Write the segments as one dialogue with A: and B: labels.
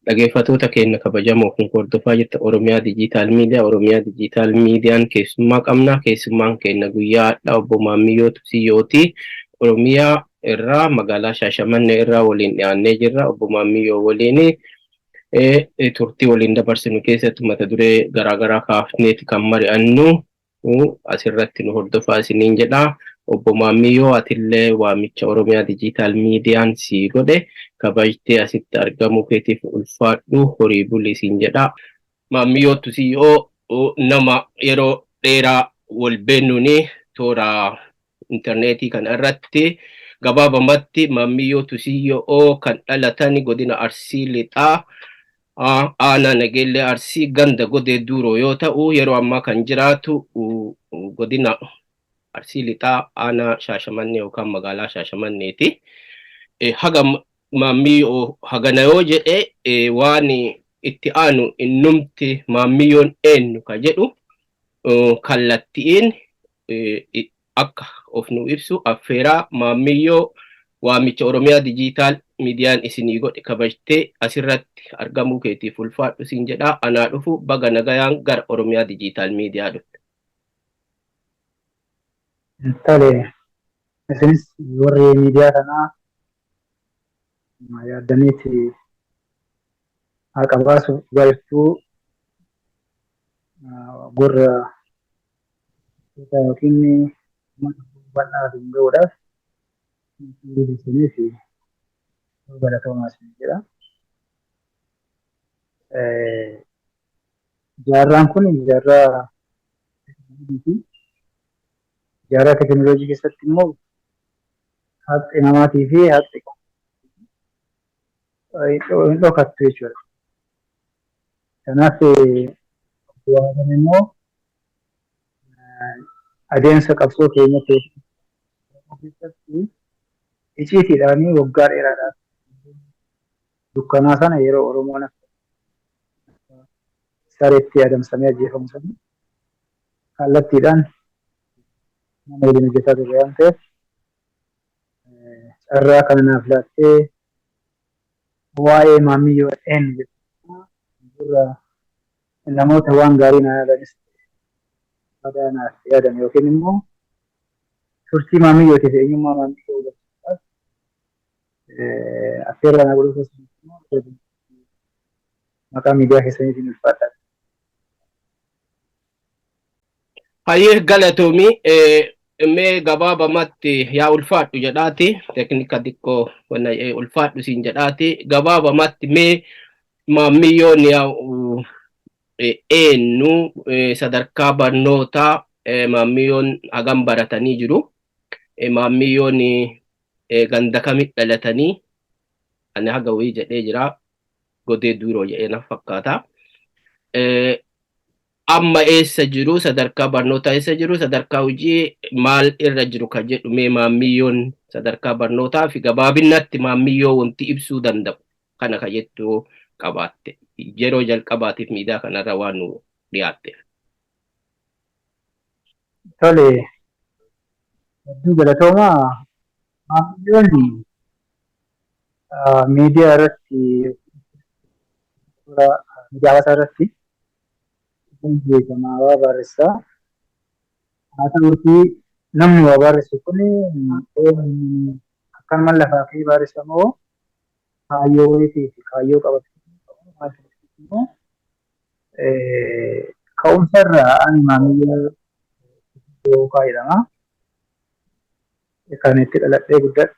A: Dhaggeeffattoota keenya kabajamoo kun hordofaa jirtan Oromiyaa Dijiitaal Miidiyaa. Oromiyaa Dijiitaal Miidiyaan keessummaa qabna. Keessummaan keenya guyyaadha obbo Maammiyyoo Tusiyyooti. Oromiyaa irraa magaalaa Shaashamannee irraa waliin dhiyaannee jirra. Obbo Maammiyyoo waliin turtii waliin dabarsinu keessatti mata duree garaagaraa kaafneeti kan mari'annu asirratti nu hordofaa isiniin jedha. Obbo Maammiyyoo atillee waamicha Oromiyaa Dijiitaal Miidiyaan si godhe kabajtee asitti argamuu keetiif ulfaadhu horii buli isiin jedha. Maammiyyoo Tusiyyoo nama yeroo dheeraa wal beeknuuni toora intarneetii kana irratti gabaabamatti Maammiyyoo Tusiyyoo kan dhalatan godina Arsii Lixaa aanaa Nageellee Arsii ganda Godee Duuroo yoo ta'u yeroo ammaa kan jiraatu godina Arsii Lixaa aanaa Shaashamannee yookaan magaalaa Shaashamanneeti. Haga Maammiyyoo hagana yoo jedhe waan itti aanu innumti Maammiyyoon eenyu ka jedhu kallattiin akka of nu ibsu affeeraa Maammiyyoo waamicha Oromiyaa Dijiitaal Miidiyaan isinii godhe kabajtee asirratti argamuu keetiif ulfaadhu siin jedha. Anaa dhufu baga nagayaan gara Oromiyaa Dijiitaal Miidiyaa dhufte.
B: Tole, isinis warri miidiyaa kanaa yaaddaniiti haqa baasuuf gartuu gurra yookiin bal'aa fi gahuudhaaf isiniif galatoomaa isin jedha. Jaarraan kun jaarraa teekinooloojii keessatti immoo haqi namaatii fi haqi hin dhokattu jechuudha. Kanaaf waan immoo adeemsa qabsoo keenya keessatti icciitiidhaan waggaa dheeraadhaaf dukkanaa sana yeroo Oromoon sareetti adamsamee ajjeefamu sana kallattiidhaan nama waliin hojjetaa ture waan ta'eef carraa kana naaf laattee waa'ee Maammiyyoo eenyu jedhu namoota waan gaarii naa yaadanis badaa naaf yaadan yookiin immoo turtii Maammiyyooti fi eenyummaa Maammiyyoo hubachuudhaaf affeerraa naa godhuuf maqaa miidiyaa keessaniitiin ulfaadha.
A: Hayyee galatoomii mee gabaabamatti yaa ulfaadhu jedhaati teeknika xiqqoo wanna ulfaadhu siin jedhaati gabaabamatti mee Maammiyyoon eenyu sadarkaa barnootaa Maammiyyoon hagam baratanii jiru Maammiyyoon ganda kamitti dhalatanii ani haga wayii jedhee jira Godee Duuroo jedhee na fakkaata. Amma eessa jiru sadarkaa barnootaa eessa jiru sadarkaa hojii maal irra jiru kan jedhu mee Maammiyyoon sadarkaa barnootaa fi gabaabinatti Maammiyyoo wanti ibsuu danda'u kana kan jettu qabaatte yeroo jalqabaatiif miidiyaa kanarra waan nu dhiyaatteef.
B: Tole, hedduu galatoomaa Maammiyoon miidiyaa irratti miidiyaa hawaasaa irratti beekamaa waa barreessaa. Haa ta'uutii namni waa barreessu kun akkanuma lafaa fi barreessamoo kaayyoo wayiitii fi kaayyoo qabatu immoo ka'umsa irraa ani Maammiyyoo jedhama. Kan itti dhaladhee guddadhe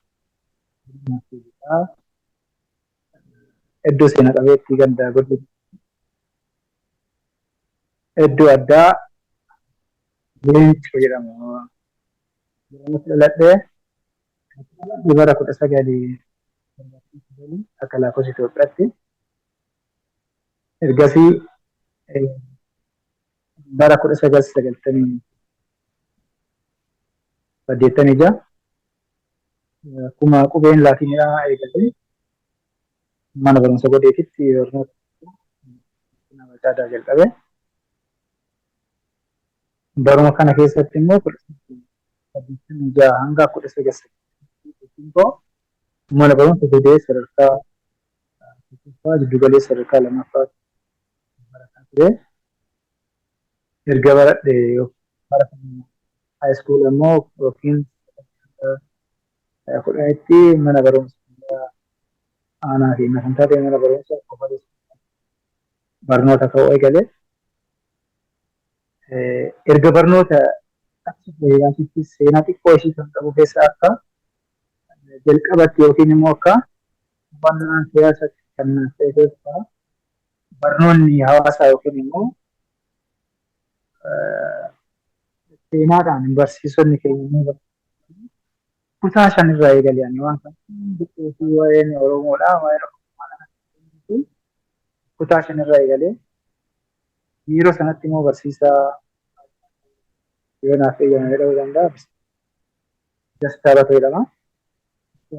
B: iddoo seena qabeettii gandaa godhu iddoo addaa Leencoo jedhamu. Yeroo dhaladhee bara 19 akka lakkoofsa Itoophiyaatti ergasii bara 1986 akkuma qubeen laatiinidhaa eegalee mana barumsa Godeetitti barnoota nama caadaa jalqabe. Baruma kana keessatti immoo 1986 hanga 1989 mana barumsa Godee sadarkaa jiddu galeessa sadarkaa lammaffaa barataa ture. Erga baradhe haayiskuul ammoo yookiin kudhanitti mana barumsaa aanaa fi kan taate mana barumsaa qofa barnoota ta'uu eegale. Erga barnoota achi seenaa xiqqoo ishii kan qabu keessaa akka jalqabatti yookiin immoo akka hubannaan siyaasa kan ta'e keessaa barnoonni hawaasaa yookiin immoo seenaadhaan barsiisonni keenya kutaa shanirraa eegalee waan kan waa'een Oromoodha. Waa'een Oromoo kutaa shanirraa eegalee yeroo sanatti immoo barsiisaa yoo naaf eeyyame ta'uu danda'a. Dastaa Batoo jedhama.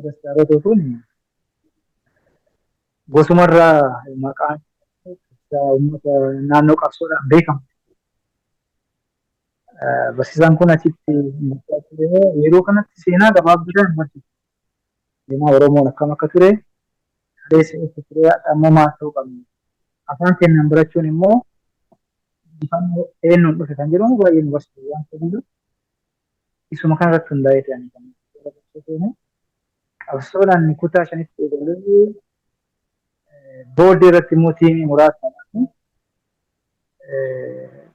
B: Dastaa Batoo kun gosumarraa maqaan uummata naannoo qabsoodhaan beekamu. Barsiisaan kun achitti yeroo kanatti seenaa gabaabduudhaan barsiisa. Seenaa Oromoon akkam akka ture, adeemsa ture, ammoo maal ta'uu qabnu. Afaan keenyaan barachuun immoo ifannoo eenyuun dhufe kan jedhamu baay'ee nu barsiisa waan ta'eef isuma kanarratti hundaa'ee ta'anii kan qabsoodhaan kutaa shanitti eegalee booddee irratti immoo tiimii muraasaan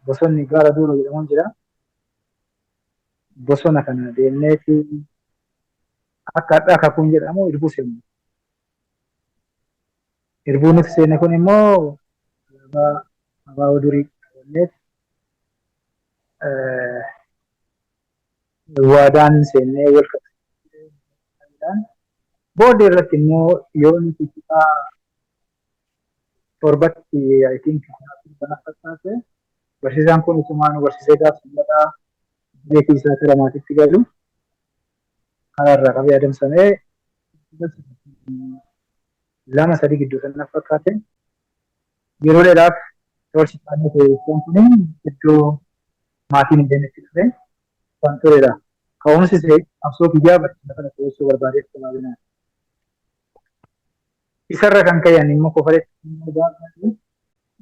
B: bosonni gaara duuro jedhamuun jira. Bosona kana deemneeti akka addaa kakuun jedhamu irbuu seenu. Irbuu nuti seenne kun immoo abaaboo durii qabneet waadaan seennee wal qabsiisuudhaan booddee irratti immoo yoo nuti kutaa torbatti I think kana fakkaate barsiisaan kun isumaa nu barsiisee gaafsummataa beekii isaa tira maatiitti galu karaarraa qabee adamsamee lama sadii gidduu sana fakkaate yeroo dheeraaf toorsi isaanii ta'e kun iddoo maatiin hin deemnetti dhufe kan turedha. Ka'umsi ishee qabsoo biyyaa barsiisa kana to'achuu barbaadeef qabaabinaa. Isarra kan ka'an immoo kofaletti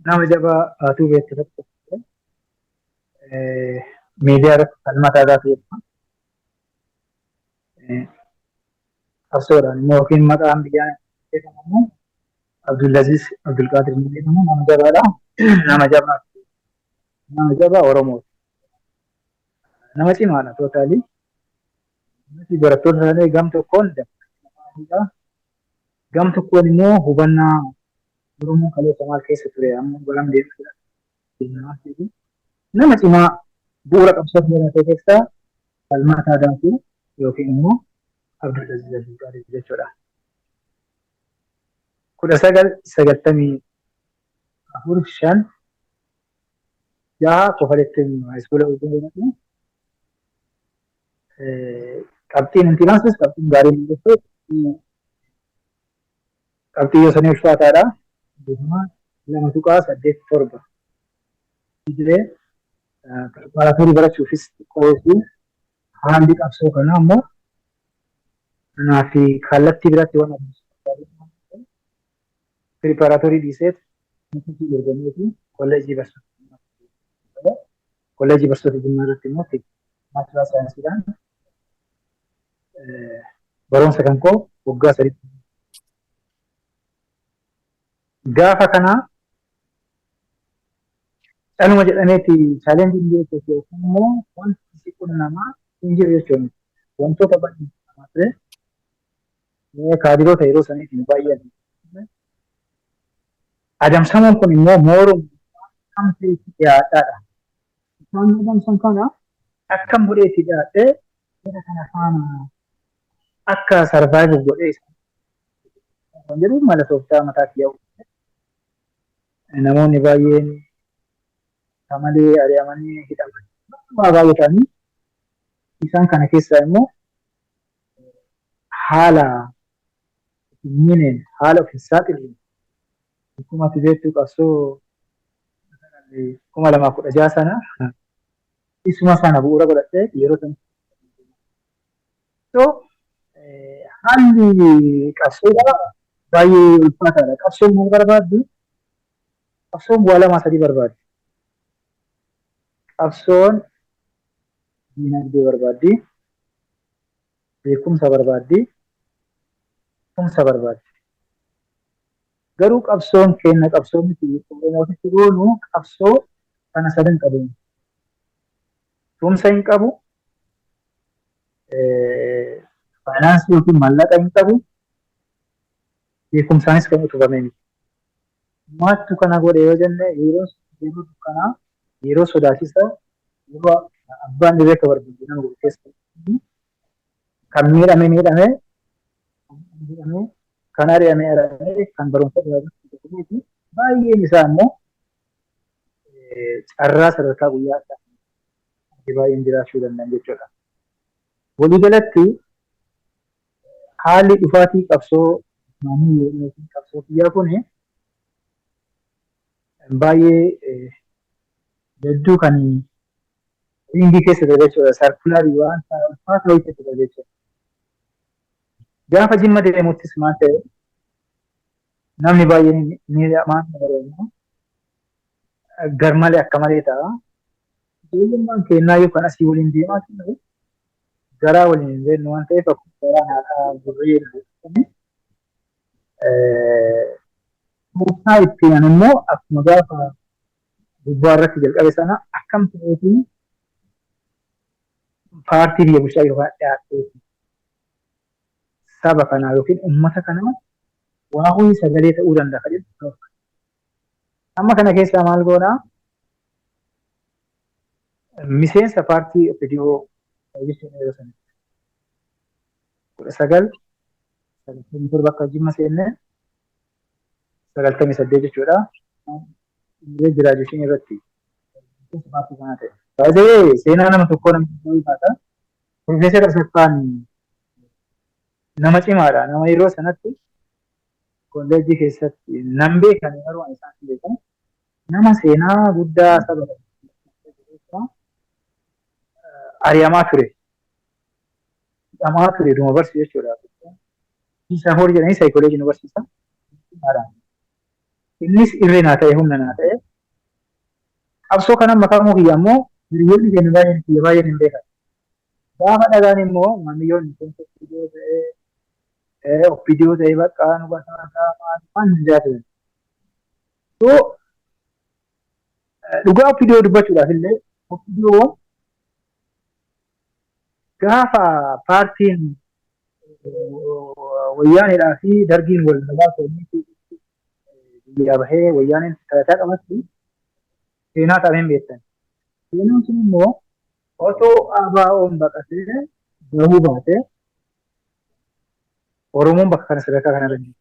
B: nama jabaa haatuu beektota miidiyaa irratti falmataa taate jedhama. Qabsoodhaan immoo yookiin maqaan biyyaa beekamu Abdulaziz Abdulqaadir jedhamu nama jabaadha. Nama jabaa Oromooti. Nama cimaadha tootaalii. Barattoota isaanii gam tokkoon gam tokkoon immoo hubannaa Oromoo kaleessa maal keessa ture amma baram deemudha. Nama cimaa bu'uura qabsoota jedhamte keessaa falmataa taate yookiin immoo Abdulaziz Abdulqaadir jechuudha. 1994 jaha kofaletti haayiskuula gurguruu qabxiin intiransis qabxiin gaariin mul'atu qabxii yoo sanii ulfaataadha. Lama tuqaa 87 jiree preparatorii barachuufis qoosuu haalli qabsoo kanaa immoo kanaa fi kallattii biratti waan preparatorii dhiiseet nuti dorgomee fi kolleejii barsoota Jimmaa irratti immoo maatiraa saayinsiidhaan barumsa kan koo waggaa 3 gaafa kanaa dhaluma jedhameeti chaalenjiin jechuudha yookiin immoo wanti kun namaa hin jiru jechuudha. Wantoota baay'ee namaa ture kaadiroota yeroo saniitiin baay'ee adamsamuun kun immoo moorum kamtee itti dhiyaataadha. Isaan adamsan kana akkam godhee itti dhiyaatee jara kana faana akka sarvaayivu godhee kan jedhu mala tooftaa mataatti yaa'u. Namoonni baay'een malee ari'amanii hidhaman baay'ee ta'anii isaan kana keessaa immoo haala miineen haala of hin saaxilu akkuma ati beektu qabsoo 2016 sana isuma sana bu'uura godhadhee yeroo sana haalli qabsoodhaa baay'ee ulfaataadha. Qabsoon maal barbaaddu? Qabsoon bu'aa lamaa sadii barbaaddi. Qabsoon diinagdee barbaaddi, beekumsa barbaaddi, tumsa barbaaddi. Garuu qabsoon kenna qabsoo miti Oromootitti goonu qabsoo kana sadan qabeenya. Tumsa hin qabu, faayinaansii yookiin maallaqa hin qabu, beekumsaanis kan utubame miti. Maattu kana godhe yoo jenne yeroo dukkanaa, yeroo sodaachisaa, yeroo abbaan dhibee akka barbaadu nama godhu keessa kan miidhame kan ari'ame kan barumsa barbaadu baay'een isaa immoo carraa sadarkaa guyyaa addaa baay'een jiraachuu danda'an jechuudha. Walii galatti haalli dhufaatii qabsoo naannoo qabsoo biyyaa kun baay'ee hedduu kan ringii keessa ture jechuudha. Sarkulaarii waan ta'u keessa ture jechuudha. Gaafa Jimma deemuttis maal ta'e namni baay'een miidhamaan barbaadu garmalee akka malee ta'a. Ijoollummaan kennaa yookaan asii waliin deemaa ture garaa waliin hin beeknu waan ta'eef akkuma garaa haadhaa gurree murtaa ittiin immoo akkuma gaafa gubbaa irratti jalqabe sana akkam ta'eetiin paartii biyya bulchaa yookaan dhiyaatteeti. Saba kanaa yookiin uummata kanaa waa'ee sagalee ta'uu danda'a jedhu. Amma kana keessaa maal goonaa? Miseensa paartii OPDO jechuun yeroo sanatti 1997 bakka Jimma seenne 98 jechuudha. Giraajuushinii irratti paartii kana ta'e. Baay'ee seenaa nama tokkoo namni taata. Profeesar Asaffaan nama cimaadha. Nama yeroo sanatti kolleejjii keessatti nan beekan yeroo isaan beekan nama seenaa guddaa saba ari'amaa ture. Hidhamaa ture dhuma barsiisu jechuudha. Isa horii jedhanii saayikooloojii nu barsiisa. Innis irree naa ta'e humna naa ta'e. Qabsoo kana maqaa kiyya ammoo hiriyoonni keenya baay'een hin beekan. Gaafa dhagaan immoo maamilloonni OPDO ta'e bakka nu basaasaa waan hin jaatatan. Dhugaa OPDO dubbachuudhaaf illee OPDO gaafa paartiin wayyaaneedhaa fi dargiin wal lolaa ta'anii biyyaa bahee wayyaaneen tajaajila qabatti seenaa qabeen beektan. Seenaan sun immoo otoo ABO'n baqatee bahuu baatee Oromoon bakka kana sadarkaa kanarra jiru.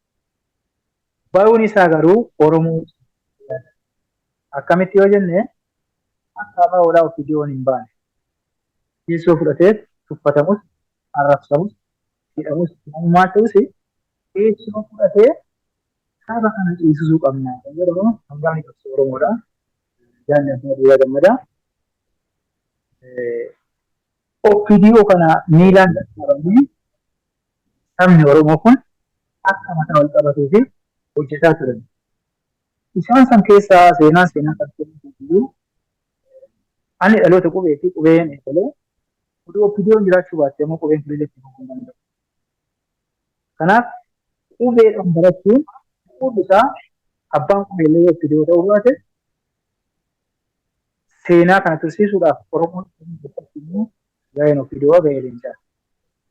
B: Bahuun isaa garuu Oromoo akkamitti yoo jenne akka ABO'dhaa OPDO'n hin baane. Keessoo fudhatee tuffatamus, arrabsamus, hidhamus, namummaa ta'us keessoo fudhatee saba kana ciisisuu qabna. Yeroo hambaan qabsoo Oromoodha. Jaallatanii Duraa Gammadaa. OPDO kana miilaan qaqqabanii sabni Oromoo kun akka mataa wal qabatuu fi hojjetaa turan. Isaan san keessaa seenaa kan kennu ani dhaloota qubee fi qubeen eegalee oduu OPDO'n jiraachuu baatte immoo qubeen fileetti boquu danda'u. Kanaaf qubeedhaan barachuun qubni isaa abbaan qubeellee OPDO ta'uu baate seenaa kana tursiisuudhaaf Oromoon gaheen OPDO gahee leencaa.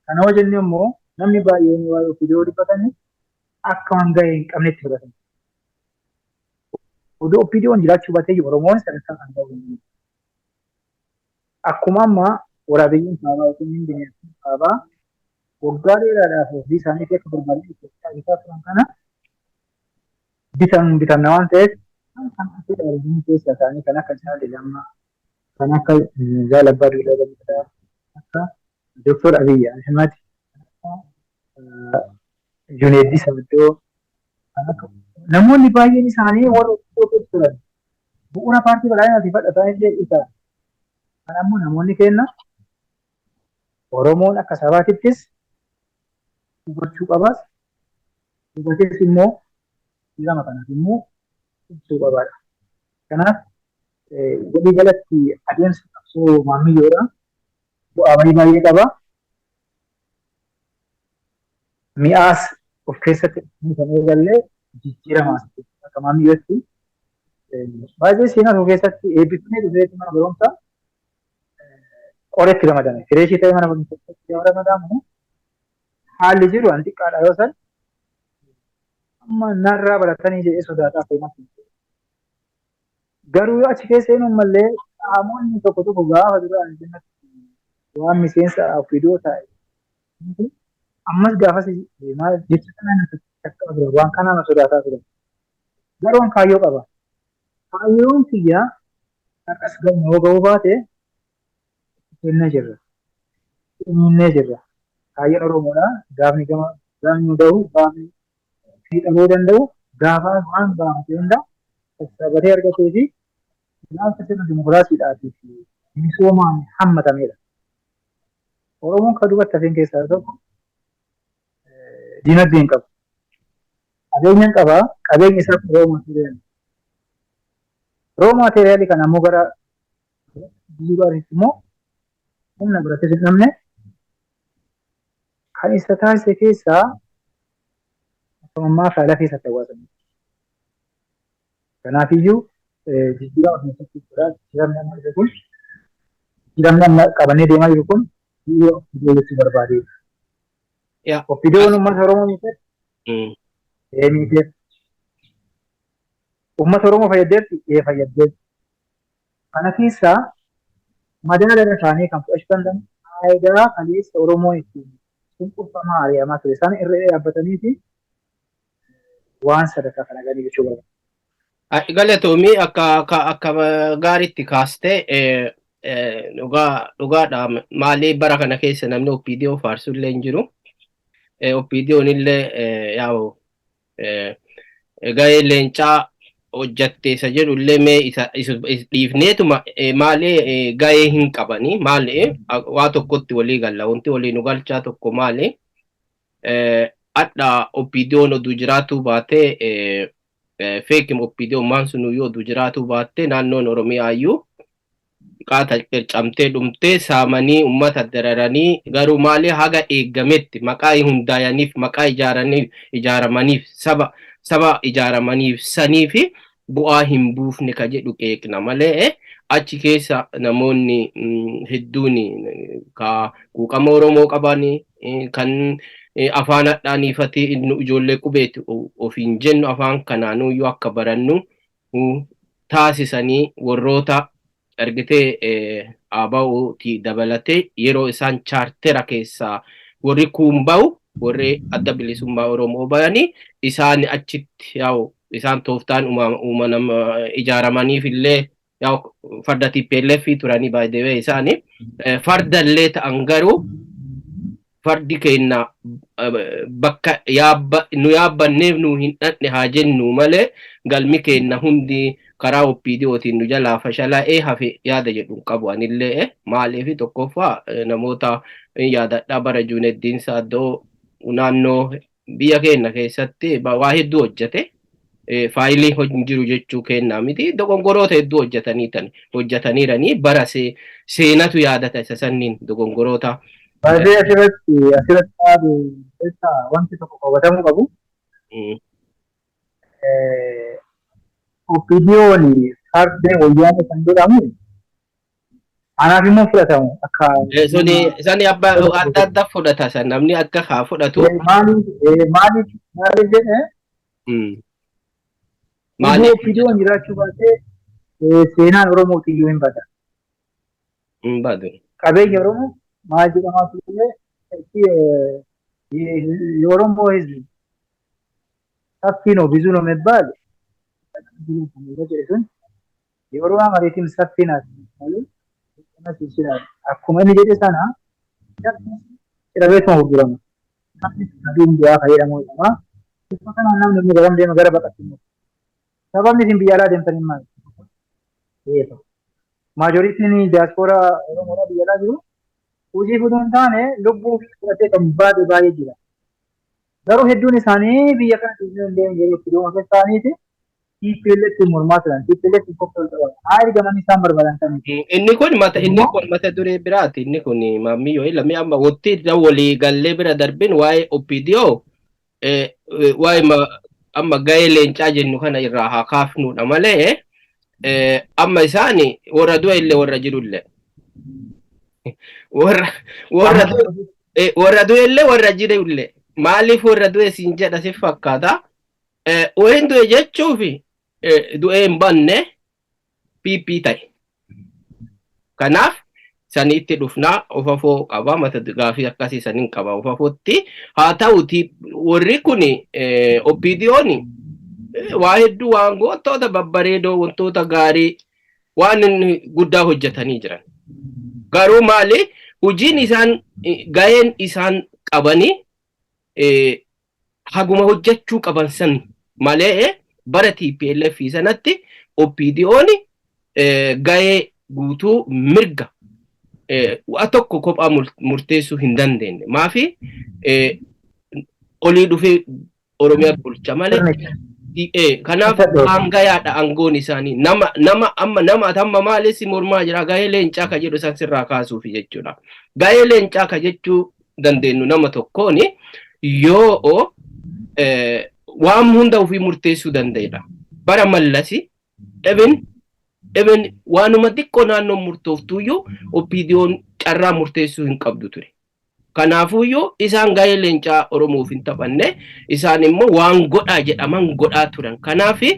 B: Kana yoo jenne immoo namni baay'een waa'ee OPDO dubbatanii akka waan gahee hin qabnetti fudhatan. Oduu OPDO'n jiraachuu baatee Oromoon sadarkaa kan ta'uu danda'u. Akkuma ammaa waraabeyyiin kaabaa yookiin bineensi kaabaa waggaa dheeraadhaaf ofii isaaniitii akka barbaadan Itoophiyaa turan kana bitamna waan ta'eef kan akka dhaalanii keessa isaanii kan akka Jaal Lammaa kan akka Jaal Abbaa Duulaa Gammadaa akka Dooktor Abiyyi Ahimad Junaayid Sabaddoo kan akka namoonni baay'een isaanii warra OPDO turan bu'uura paartii badhaadhinaatii fudhataa illee isa. Kan ammoo namoonni keenya Oromoon akka sabaatittis hubachuu qabas Dubatis immoo lama kanaaf immoo ibsuu qabaadha. Kanaaf walii galatti adeemsa qabsoo maamilloodha. Bu'aa baay'ee qaba. Mi'aas of keessatti kan eegalle jijjiiramaas akka maamiyyootti baay'ee seenaa of keessatti eebbifamee dhufee mana barumsaa qoretti ramadame. Fireeshii ta'ee mana barumsaatti yoo ramadamu haalli jiru an xiqqaadha yoo san amma narraa baratanii jedhee sodaataa fe'amatti. Garuu achi keessa hin mallee qaamonni tokko tokko gaafa duraan waan miseensa fidoo ta'e ammas gaafas maal jecha kanaan akka ture waan kanaan sodaataa ture. Garuu an kaayyoo qaba. Kaayyoon kiyyaa akkas yoo ga'uu baate kennee jirra. Kennee jirra. Kaayyoon Oromoodha. Gaafni nu da'u gaafni fiixamuu danda'u gaafa waan gaafatee hunda sassabatee argatee fi ilaalcha sirna dimokiraasiidhaatii fi misoomaan hammatamedha. Oromoon kan duubatti hafeen keessaa tokko dinagdee hin qabu. Qabeenya hin qabaa. Qabeenyi isaa roo maateriyaali. Roo maateriyaali kana ammoo gara biyyuudhaanitti immoo humna biratti hin dhabne kan isa taasise keessaa akkuma faayilaa keessatti hawaasamudha. Kanaafiyyuu jijjiirama keessatti jijjiiramni amma dhufe kun jijjiiramni amma qabannee deemaa jiru kun biyyoo jechuu barbaadeedha. Oppiidiyoon uummata Oromoo miiteef uummata Oromoo fayyaddeetti fayyaddeetti. Kana keessaa madaala irra taa'anii kan fudhachuu danda'an faayidaa kaleessa Oromoon ittiin cunqurfamaa ari'amaa ture isaan irra dhaabbatanii fi waan sadarkaa kana ganii jechuu barbaada.
A: Galatoomii akka gaariitti kaastee dhugaadha. Maalii bara kana keessa namni oppiidiyoo faarsullee hin jiru. Oppiidiyoon illee gahee leencaa hojjatteessa jedhu illee mee isa dhiifneetuma maalii gahee hin qabanii maalii waa tokkotti walii galla wanti walii nu galchaa tokko maalii adda oppiidiyoon oduu jiraatuu baatee feekim oppiidiyoon maan sun yoo oduu jiraatuu baattee naannoon Oromiyaayyuu qaata circamtee dhumtee saamanii uummata dararanii garuu maalii haga eeggametti maqaa hundaayaniif maqaa ijaaramaniif saba ijaaramaniif sanii fi bu'aa hin buufne ka jedhu qeeqna malee achi keessa namoonni hedduun ka quuqama Oromoo qabanii kan afaan hadhaaniifatee ijoollee qubeetti ofiin jennu afaan kanaanuyyuu akka barannu taasisanii warroota argitee ABO'ti dabalatee yeroo isaan chaartera keessaa warri kuun ba'u warri adda bilisummaa Oromoo bayanii isaan achitti isaan tooftaan uumanama ijaaramaniif illee farda TPLF turanii baay'ee isaanii fardallee ta'an garuu fardi keenya bakka nu yaabbanneef nu hin dhandhe haa jennu malee galmi keenya hundi karaa oppiidiyootiin nu jalaa fashalaa'ee hafe yaada jedhu qabu anillee maaliif tokkoffaa namoota yaadadhaa bara Juuneddiin Saaddoo naannoo biyya keenya keessatti waa hedduu hojjete faayilii jiru jechuu kennaa miti dogongoroota hedduu hojjetaniiranii bara seenatu yaadata isa sanniin dogongoroota.
B: Baay'ee asirratti wanti tokko qabatamuu qabu. Oppiidiyoon fardeen wayyaanee kan jedhamu anaaf immoo fudhatamu akka.
A: Sani adda adda fudhata san namni akka haa fudhatu.
B: Maaliif jedhee. Maaliif oppiidiyoon jiraachuu baatee seenaan Oromootiyyuu hin bada.
A: Hin badu.
B: Qabeenya Oromoo maal jedhamaa turre የኦሮሞ ህዝብ ሰፊ ነው ብዙ ነው የሚባል የኦሮሞ መሬትም ሰፊ ናት ማለት ይችላል። አኩመ ንጀደ ሰና ጭረቤት ነው ጉረማ ናዲን ዲያ ፈይደሞ ይማ ተፈተና ናም ነው ገረም ደም ገረ በቀት ነው ሰበም ዲን ቢያላ ደም ተንማ ይሄ ማጆሪቲ ኒ ዲያስፖራ ኦሮሞ ቢያላ ቢሩ hojii fuudhuun taane lubbuu fudhatee kan baate baay'ee jira. garuu hedduun isaanii biyya kana tuulee hin deemu jedhu fiduu akka isaaniiti TPLF mormaa turan TPLF qofa qaban haa ergaman isaan barbaadan kan
A: inni kun mata duree biraati inni kun maammiyyoo lamee amma wotti walii gallee bira darbin waa'ee OPDO waa'ee amma gahee leencaa jennu kana irraa haa kaafnuudha malee amma isaani warra du'a illee warra jirullee warra du'a illee warra jirullee maaliif warra du'e siin jedha si fakkaata wayin du'e jechuufi du'e hin banne PP ta'e kanaaf saniitti dhufnaa ofafoo qaba mata gaafii akkasii saniin qaba ofafootti haa ta'uti warri kun OPDO'n waa hedduu waan gootota babbareedoo wantoota gaarii waan guddaa hojjetanii jiran garuu maali hojiin isaan gaheen isaan qabanii haguma hojjechuu qaban san malee bara TPLF sanatti OPDO'n gahee guutuu mirga waa tokko kophaa murteessuu hin dandeenye maafi olii dhufee Oromiyaa bulcha malee kanaaf hangayaadha aangoon isaanii nama atamma maalis mormaa jira gahee leencaa ka jedhu isaan sirraa kaasuufi jechuudha gahee leencaa ka jechuu dandeenyu nama tokkoon yoo waan hunda ofii murteessuu danda'edha bara mallasi even waanuma xiqqoo naannoo murtooftuyyuu OPDO'n carraa murteessuu hin qabdu ture kanaafuyyuu isaan gahee leencaa Oromoof hin taphanne isaan immoo waan godhaa jedhaman godhaa turan kanaafi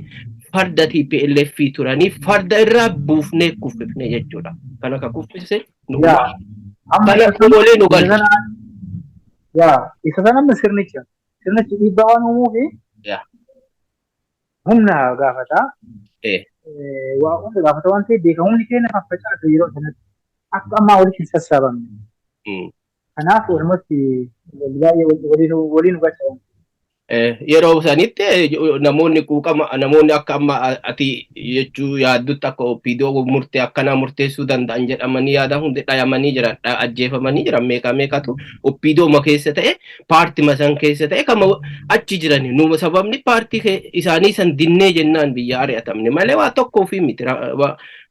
A: farda TPLF turanii farda irraa buufnee kuffifne jechuudha kana ka kuffise kana kumolee nu galche
B: isa sanamma sirnichi dhiibbaa waan uumuufi humna gaafata waa hunda gaafata waan ta'eef beekamumni keenya faffacaatu yeroo sanatti akka ammaa walitti hin sassaabamne kanaaf walumatti waliin hubachaa
A: yeroo sanitti namoonni quuqama namoonni akka amma ati jechuu yaaddutti akka OPDO murtee akkanaa murteessuu danda'an jedhamanii yaadan hundi dhayamanii jiran ajjeefamanii jiran meeqatu OPDO ma keessa ta'e paartii masan keessa ta'e kama achi jiran numa sababni paartii isaanii san dinnee jennaan biyya ari'atamne malee waa tokkoo fi miti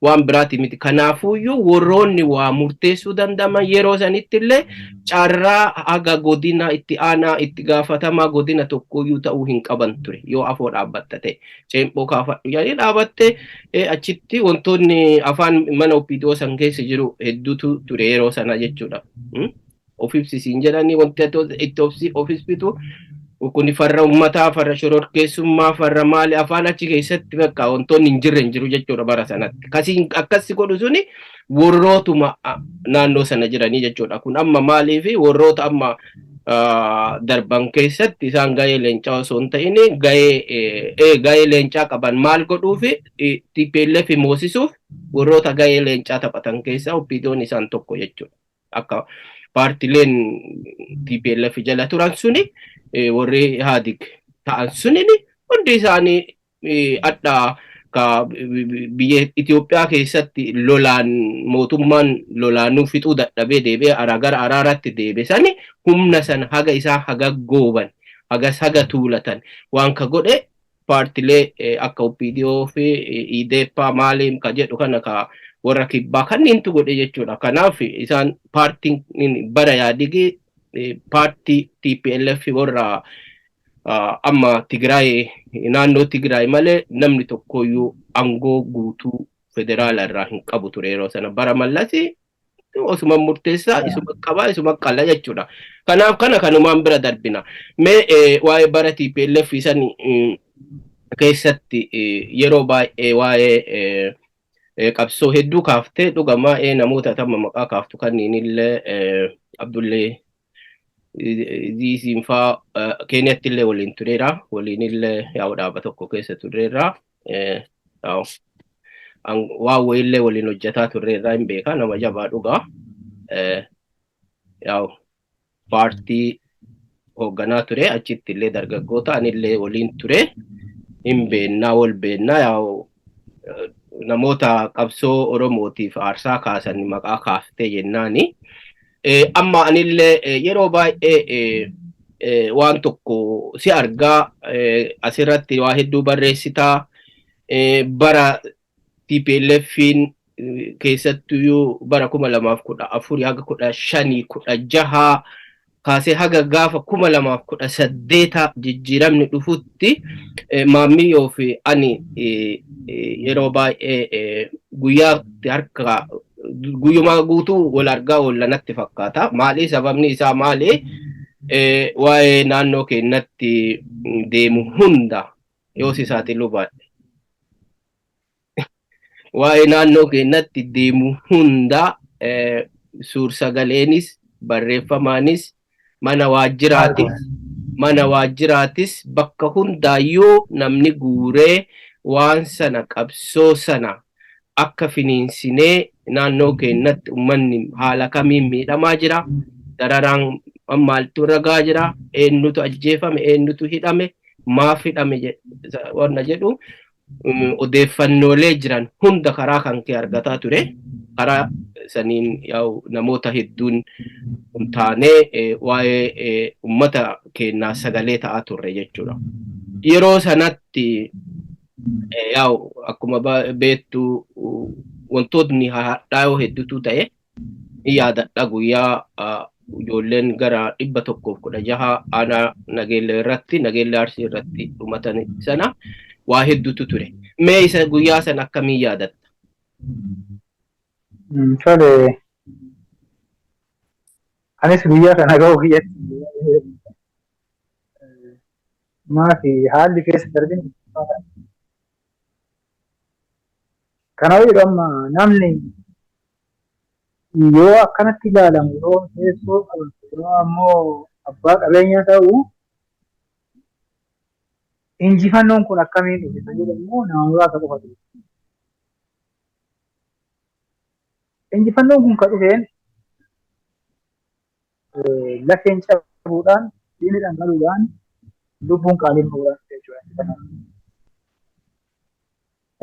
A: waan biraati miti kanaafuyyuu warroonni waa murteessuu danda'aman yeroo sanitti illee carraa haga godina itti aanaa itti gaafatamaa godina tokkoyyuu ta'uu hin qaban ture yoo afoo dhaabbatta ta'e ceempoo kaafadhu yaanii dhaabatte achitti wantoonni afaan mana OPDO san keessa jiru hedduutu ture yeroo sana jechuudha of ibsisiin jedhanii wanti itti of ibsitu kun farra ummataa farra shororkeessummaa farra maali afaan achi keessatti bakka wantoonni hin jirre hin jiru jechuudha bara sanatti kasiin akkasi godhu suni warrootuma naannoo sana jiranii jechuudha kun amma maaliifi warroota amma darban keessatti isaan gahee leencaa osoo hin ta'in gahee leencaa qaban maal godhuufi TPLF moosisuuf warroota gahee leencaa taphatan keessaa OPDO'n isaan tokko jechuudha akka paartileen TPLF jala turan suni warri Ihaadig ta'an sunini hundi isaanii adda ka biyya Itoophiyaa keessatti lolaan mootummaan lolaanuu fixuu dadhabee deebi'ee gara araaraatti deebisanii humna san haga isaa haga gooban haga tuulatan waan ka godhe paartilee akka OPDO fi IDEPA maaliin ka jedhu kana ka warra kibbaa kanniintu godhe jechuudha kanaaf isaan paartiin bara Ihaadigii paartii TPLF warra amma Tigraay naannoo Tigraay malee namni tokkoyyuu aangoo guutuu federaala irraa hin qabu ture yeroo sana bara mallasi osuma murteessaa isuma qabaa isuma qalla jechuudha kanaaf kanumaan bira darbina mee waa'ee bara TPLF san keessatti yeroo baay'ee waa'ee qabsoo hedduu kaaftee dhugamaa namoota tamma maqaa kaaftu kanniinillee Abdullee Ziisinfaa Keeniyatti illee waliin tureera waliin illee yaa'u dhaaba tokko keessa tureera waan wayillee waliin hojjetaa tureera hin beeka nama jabaa dhugaa yaa'u paartii hoogganaa ture achitti illee dargaggoota anillee waliin ture hin beennaa wal beennaa yaa'u namoota qabsoo Oromootiif aarsaa kaasan maqaa kaaftee jennaani amma anillee yeroo baay'ee waan tokko si argaa asirratti waa hedduu barreessitaa bara TPLFin keessattuu bara 2014 haga 15 16 kaasee haga gaafa 2018 jijjiiramni dhufutti maammiyoo fi ani yeroo baay'ee guyyaatti harka guyyumaa guutuu wal argaa oolanatti fakkaata. Maali sababni isaa maali? Waa'ee naannoo keenyatti deemu hunda yoo si saaxilu baadhe. Waa'ee naannoo keenyatti deemu hunda suur-sagaleenis barreeffamaanis mana waajjiraatis bakka hundaayyuu namni guuree waan sana qabsoo sana akka finiinsinee naannoo keenyatti uummanni haala kamiin miidhamaa jira, dararaan maaltu ragaa jira, eenyutu ajjeefame, eenyutu hidhame, maaf hidhame wanna jedhu odeeffannoolee jiran hunda karaa kan kee argataa ture. Karaa saniin yaa'u namoota hedduun taanee waa'ee uummata keenyaa sagalee ta'aa turre jechuudha. Yeroo sanatti yaa'u akkuma beektu wantootni haadhaa hedduutu ta'e yaadadha guyyaa ijoolleen gara 116 aanaa Nageellee irratti Nageellee Arsii irratti dhumatan sana waa hedduutu ture. Mee isa guyyaa sana akkamiin yaadatta?
B: Tole. Anis guyyaa kana ga'u kiyyatti maafi haalli keessa darbin kana jedhama namni yoo akkanatti ilaalamu yoo teessoo qabatu yoo ammoo abbaa qabeenyaa ta'u injifannoon kun akkamiin dhufe kan jedhamu nama muraasa qofatu. Injifannoon kun kan dhufeen lafeen cabuudhaan, diinni dhangaluudhaan, lubbuun qaaliin ta'uudhaan jechuudha.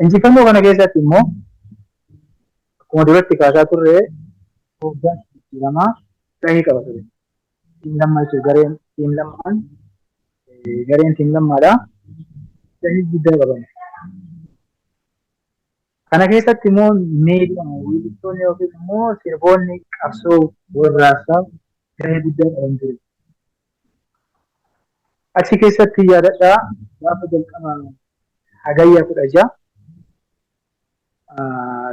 B: Injifannoo kana keessatti immoo akkuma duratti kaasaa turre hoggaan lamaa gahee qaba ture. Tiim lammaa jechuudha gareen tiim lammaan gareen tiim lammaadhaa gahee guddaa qaban. Kana keessatti immoo miidhamtoonni yookiin immoo sirboonni qabsoo warraaqsaa gahee guddaa qaban ture. Achi keessatti yaadadhaa gaafa jalqaba hagayya 16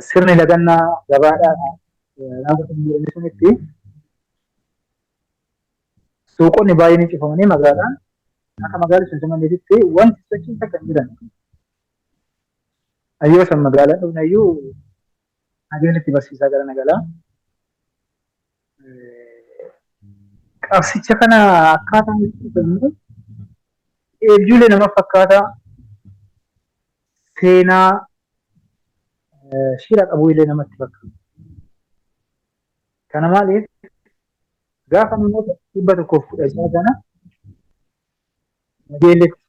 B: sirni lagannaa gabaadhaa raawwatamu sunitti suuqonni baay'een cufamanii magaalaan akka magaalli sun simanneetitti wanti sochiin takka hin jiran. Ayyoo san magaalaan dhufnayyuu nageellitti barsiisaa gara nagalaa. Qabsicha kana akkaataan ibsu eebjuulee nama fakkaata seenaa shira qabu illee namatti fakkaata. Kana maaliif gaafa namoota 116 kana nageelletti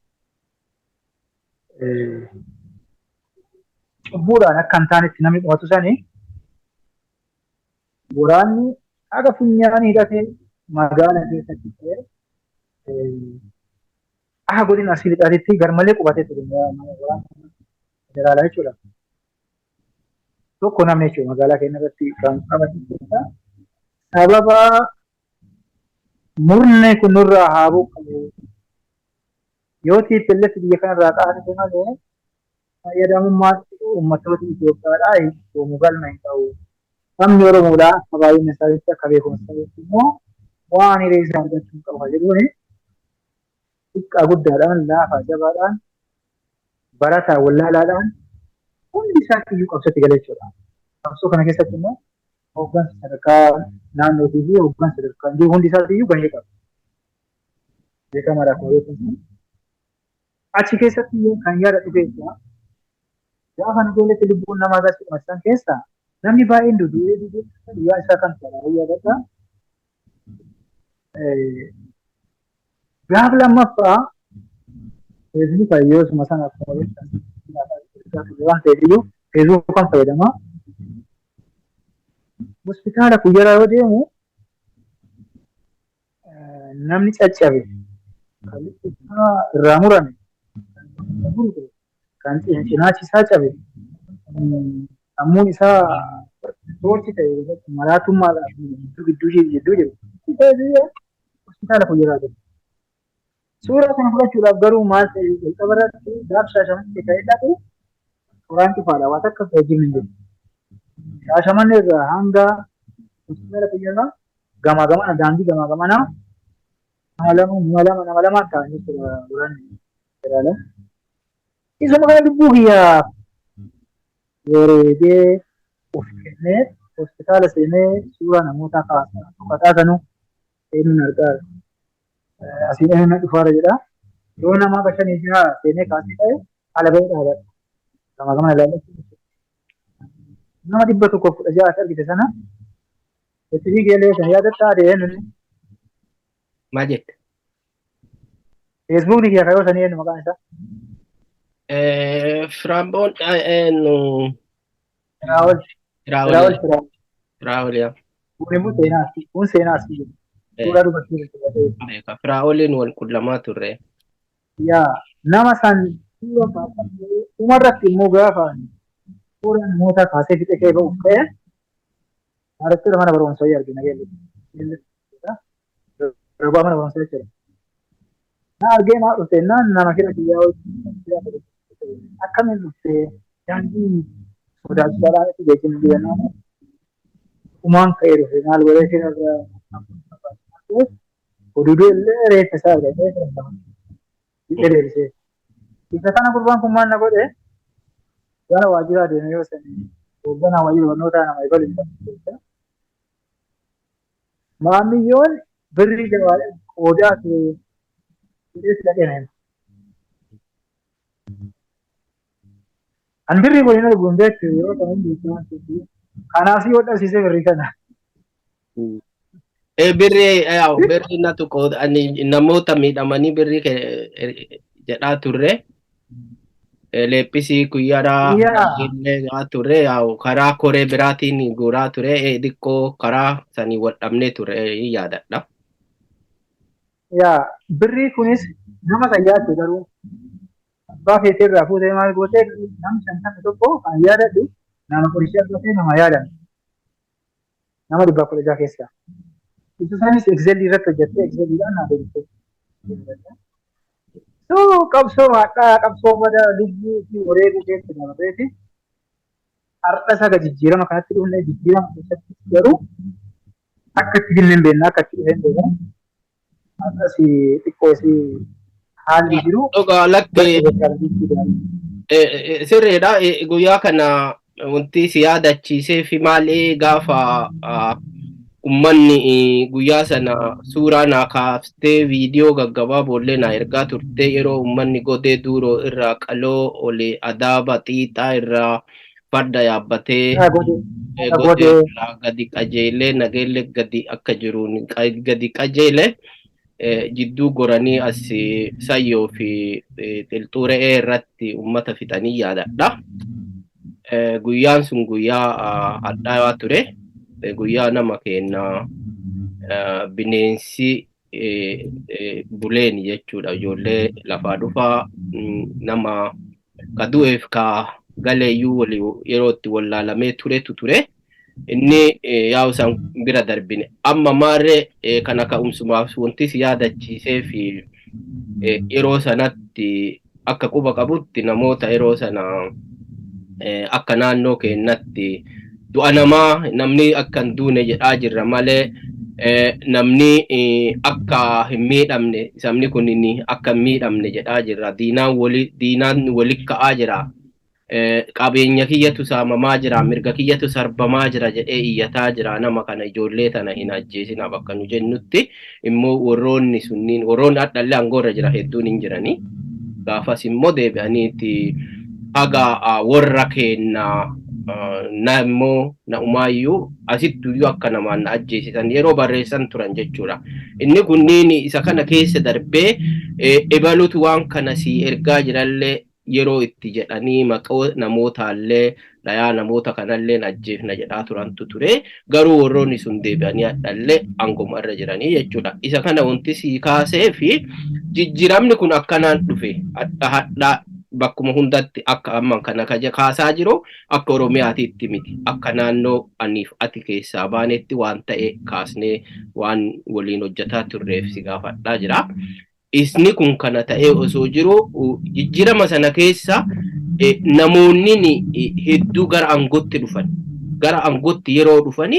B: cubbuudhaan akka hin taanetti namni dhumatu sanii waraanni haga funyaan hidhatee magaalaa keessatti ta'ee godina Arsii Lixaatitti garmalee qubatee ture waraana federaalaa jechuudha. Tokko namni jechuudha magaalaa keenya irratti kan qabatu sababa murni kun nurraa haa buqqa'u yoo TPLF biyya kanarraa qabatee malee fayyadamummaa uummattoota Itoophiyaadhaa hiikamuu galma hin ta'u. Sabni Oromoodhaa akka baay'ina isaaniitti akka beekumsa isaaniitti immoo waan hiree isaa argachuu qaba jedhuuni xiqqaa guddaadhaan laafaa jabaadhaan barataa wallaalaadhaan hundi isaatti iyyuu qabsootti galee jechuudha. Qabsoo kana keessatti immoo hooggansa sadarkaa naannootii fi hooggansa sadarkaa jiru hundi isaatti iyyuu gahee qaba. Beekamaadha akkuma beekumsa. Achi keessatti iyyuu kan yaada dhufeessa gaafa nageelletti lubbuun namaa agarsiisu masan keessa namni baay'een guyyaa isaa kan ta'an yaadata. Gaafa lammaffaa feesbuuk yoo suma sana akkuma beektan waan ta'eef iyyuu feesbuuk kan fayyadama. Hospitaala guyyaa yoo deemu namni caccabe kallitti isaa irraa murame kan cinaachi isaa cabe sammuun isaa toorchi ta'e maraatummaadhaan gidduu jiru hospitaala kun jiraa jiru. Suuraa kana fudhachuudhaaf garuu maal ta'e jalqaba irratti gaafa Shaashamannee ka'ee dhaqu suuraan cufaadha waan akka hojiin hin jiru. Shaashamannee irraa hanga hospitaala kun jirra gamaa gamana daandii gamaa gamanaa nama lamaan ta'anii turan jedhama. Isuma kana lubbuu kiyyaa wareegee of kennee hospitaala seenee suuraa namoota kaasaa sanuu eenyuun argaa asiin eenyuun dhufaara jedha. Yoo nama bashanii jira seenee kaasee ta'e haala bahee dhaabata. Gamaa gamana ilaalachuu nama 116 argite sana itti fiigeelee kan yaadatta adeemnu
A: Maal jette?
B: feesbuukni kiyya kayoo sanii eenyu maqaan isaa?
A: Firaamboon
B: Raawol
A: Firaawol yaa.
B: kun immoo seenaati. Kun seenaati jedhu. Suuraa dubartii jirtu.
A: Firaawoliin wal qullamaa turre.
B: Yaa nama san suuraa dhumarratti immoo gaafa suuraa namoota kaasee fixe kee ba'uuf ta'e maallattoo mana barumsaa argina geellu. Roobaa mana barumsaa jechuudha. Na argee maa dhufte nama kira biyyaa hojii akkamiin dhufte daandii sodaachisaadhaan itti geejjibni biyyanaa umaan ka'ee dhufe maal godhee kira hududuu illee reeffa isaa argatee fixe deebisee. Isa kana gurbaan kun maal na godhe gara waajjiraa deeme yoo sanii hoogganaa waajjira barnootaa nama eegalu hin dandeenye. Maamiyyoon birrii jabaadhaan qoodaa fi hidhees dhaqee na hima. An birrii waliin arguun beektu yeroo ta'u hundi kanaaf yoo dhabsiisee birrii kana.
A: Birrii na tokko namoota miidhamanii birrii jedhaa turre. Leeppisii guyyaadhaa illee turre karaa koree biraatiin guuraa ture xiqqoo karaa sanii wal dhabnee ture yaadadha.
B: Yaa birrii kunis nama sayyaatti garuu abbaa feetee irraa fuutee maal gootee namni shantamni tokko kan yaadadhu nama qorishee argatee nama yaadan nama 116 keessaa. Isa sanis egzeelii irratti hojjettee egzeeliidhaan naa deebistee. Qabsoo haadhaa qabsoo bada lubbuu fi wareeguu keessa dabareeti. Har'a isa jijjiirama kanatti dhufnee jijjiirama keessatti garuu akka itti jillee hin beekne akka itti dhufee hin beekne. Har'as xiqqoo haalli jiru.
A: Dhugaa lakkee sirreedha guyyaa kana wanti si yaadachiisee fi maalee gaafa ummanni guyyaa sana suuraa naa kaaftee viidiyoo gaggabaaboollee naa ergaa turte yeroo ummanni godee duuroo irraa qaloo olee adaaba xiixaa irraa farda yaabbatee godee irraa gadi qajeelee nageellee gadi akka jiruun gadi qajeelee jidduu goranii as sayyoo fi xilxuuree irratti ummata fixanii yaadadha. Guyyaan sun guyyaa addaa ture. Guyyaa nama kenna bineensi buleen jechuudha ijoollee lafaa dhufaa nama kadu'eef ka galeeyyuu yeroo itti wallaalamee turetu ture inni yaa'u san bira darbine amma maarree kana ka'umsumaaf wanti si yaadachiisee fi yeroo sanatti akka quba qabutti namoota yeroo sana akka naannoo keenyatti du'a namaa namni akka hin duune jedhaa jirra malee namni akka hin miidhamne sabni kun akka hin miidhamne jedhaa jirra diinaan walitti ka'aa jira qabeenya kiyyatu saamamaa jira mirga kiyyatu sarbamaa jira jedhee iyyataa jira nama kana ijoollee tana hin ajjeesina bakka nu jennutti immoo warroonni sunniin warroonni adhallee angoorra jira hedduun hin jiranii gaafas immoo deebi'aniiti haga warra keenna naammoo na umaayyuu asittuyyuu akka namaan na ajjeesisan yeroo barreessan turan jechuudha. Inni kunniin isa kana keessa darbee ebalutu waan kana si ergaa jirallee yeroo itti jedhanii maqoo namootaallee dhayaa namoota kanallee ajjeefna jedhaa turantu ture. Garuu warroonni sun deebi'anii hadhallee aangoma irra jiranii jechuudha. Isa kana wanti sii kaasee fi jijjiiramni kun akkanaan dhufe hadhaa bakkuma hundatti akka amma kana kaasaa jiru akka Oromiyaatiitti miti. Akka naannoo aniif ati keessaa baanetti waan ta'e kaasnee waan waliin hojjetaa turreef si gaafadhaa jira. Isni kun kana ta'ee osoo jiru jijjiirama sana keessa namoonni hedduu gara aangootti dhufan. Gara aangootti yeroo dhufani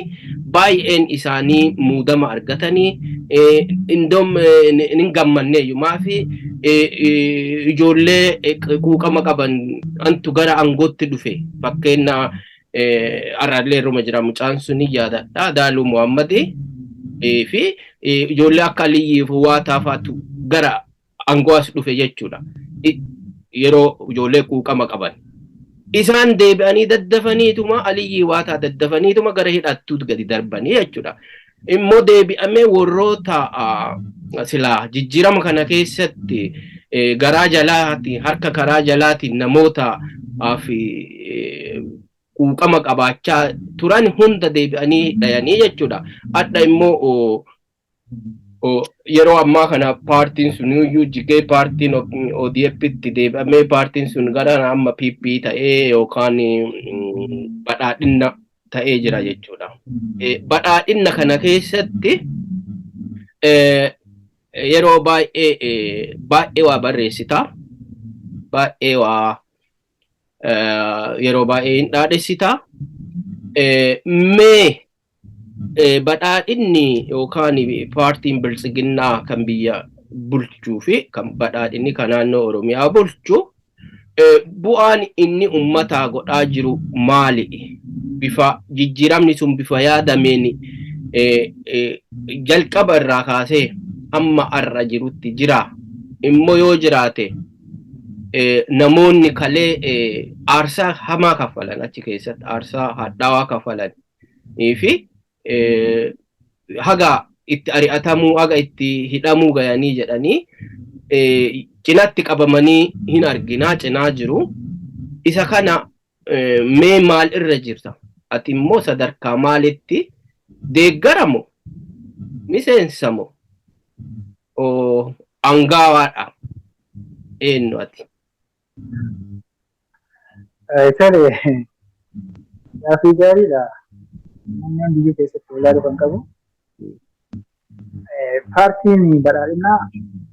A: baay'een isaanii muudama argatanii indoom hin gammanneeyyu maafi ijoollee quuqama qaban antu gara aangootti dhufe fakkeenya arraallee irruma jira mucaan suni yaadadha Daaluu Muhammadii fi ijoollee akka Aliyyiif Waataa faatu gara aangoo as dhufe jechuudha. Yeroo ijoollee quuqama qaban isaan deebi'anii daddafaniituma Aliyyii Waataa daddafaniituma gara hidhattuutu gadi darbanii jechuudha. Immoo deebi'amee warroota silaa jijjiirama kana keessatti garaa jalaatiin harka karaa jalaatiin namoota fi quuqama qabaachaa turan hunda deebi'anii dhayanii jechuudha. Adda immoo yeroo ammaa kana paartiin sun iyyuu jigee paartiin ODF'tti deebi'amee paartiin sun gara amma PP ta'ee yookaan badhaadhina ta'ee jira jechuudha. Badhaadhina kana keessatti yeroo baay'ee waa barreessita. Baay'ee waa yeroo baay'ee hin dhaadhessita. Mee badhaadhinni yookaan paartiin biltsiginnaa kan biyya bulchuu fi kan badhaadhinni kan naannoo Oromiyaa bulchu bu'aan inni ummataa godhaa jiru maali? Bifa jijjiiramni sun bifa yaadameen jalqaba irraa kaasee amma arra jirutti jira. Immoo yoo jiraate namoonni kalee aarsaa hamaa kaffalan achi keessatti aarsaa hadhaawaa kaffalan fi haga itti ari'atamuu haga itti hidhamuu gayanii jedhanii cinatti qabamanii hin arginaa cinaa jiru. Isa kana mee maal irra jirta? Ati immoo sadarkaa maalitti deeggaramoo miseensamoo angaawaadha eenyu ati?
B: Tole gaaffii gaariidha. Namni biyya keessatti ilaaluu kan qabu paartiin badhaadhinaa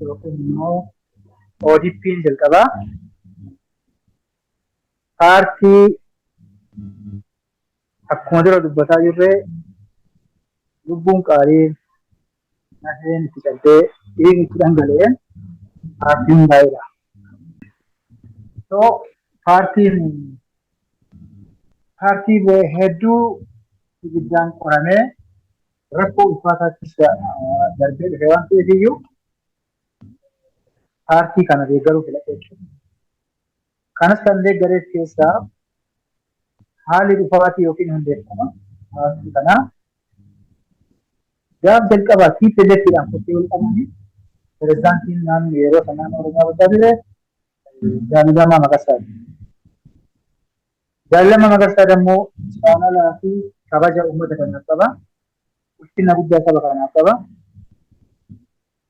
B: yookiin immoo ODP'n jalqabaa paartii akkuma dura dubbataa jirree lubbuun qaalii nafeen itti qaltee dhiigni itti dhangala'een paartiin baay'eedha. So paartii hedduu ibiddaan qoramee rakkoo ulfaataattis darbee dhufe waan ta'eef iyyuu paartii kana deeggaruu filadhe jechuudha. Kanas kan deeggareef keessaa haalli dhufaatii yookiin hundeeffama paartii kanaa gaaf jalqabaa TPLF'dhaan qottee wal qabanii pirezidaantiin naannoo yeroo sanaan Oromiyaa bulchaa ture Jaalamaa Magarsaati. Jaalamaa Magarsaa immoo jaalalaa fi kabaja uummata kanaaf qaba. Ulfina guddaa saba kanaaf qaba.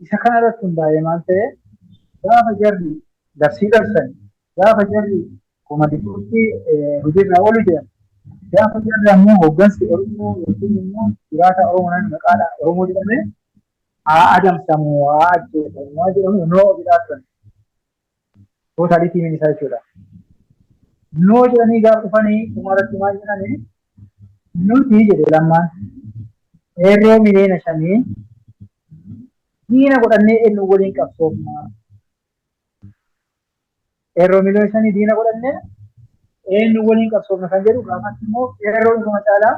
B: Isa kana irratti hundaa'ee maal ta'e gaafa jarri labsii labsan gaafa jarri koomanditootti hojiirraa oolu jedhan gaafa jarri ammoo hooggansi Oromoo yookiin immoo jiraata Oromoo maqaadhaan Oromoo jedhamee haa adamsamu haa ajjeefamu haa jedhamu noo jedhaa turan. Tootaalii isaa jechuudha. Noo jedhanii gaafa dhufanii dhumarratti maal jedhanii nuti jedhe lammaan eerroo miliyoona 5 diina godhannee eenyu waliin qabsoofna. Eerroo miliyoona 5 diina godhannee eenyu waliin qabsoofna kan jedhu gaafatti immoo eerroo dhuguma caalaa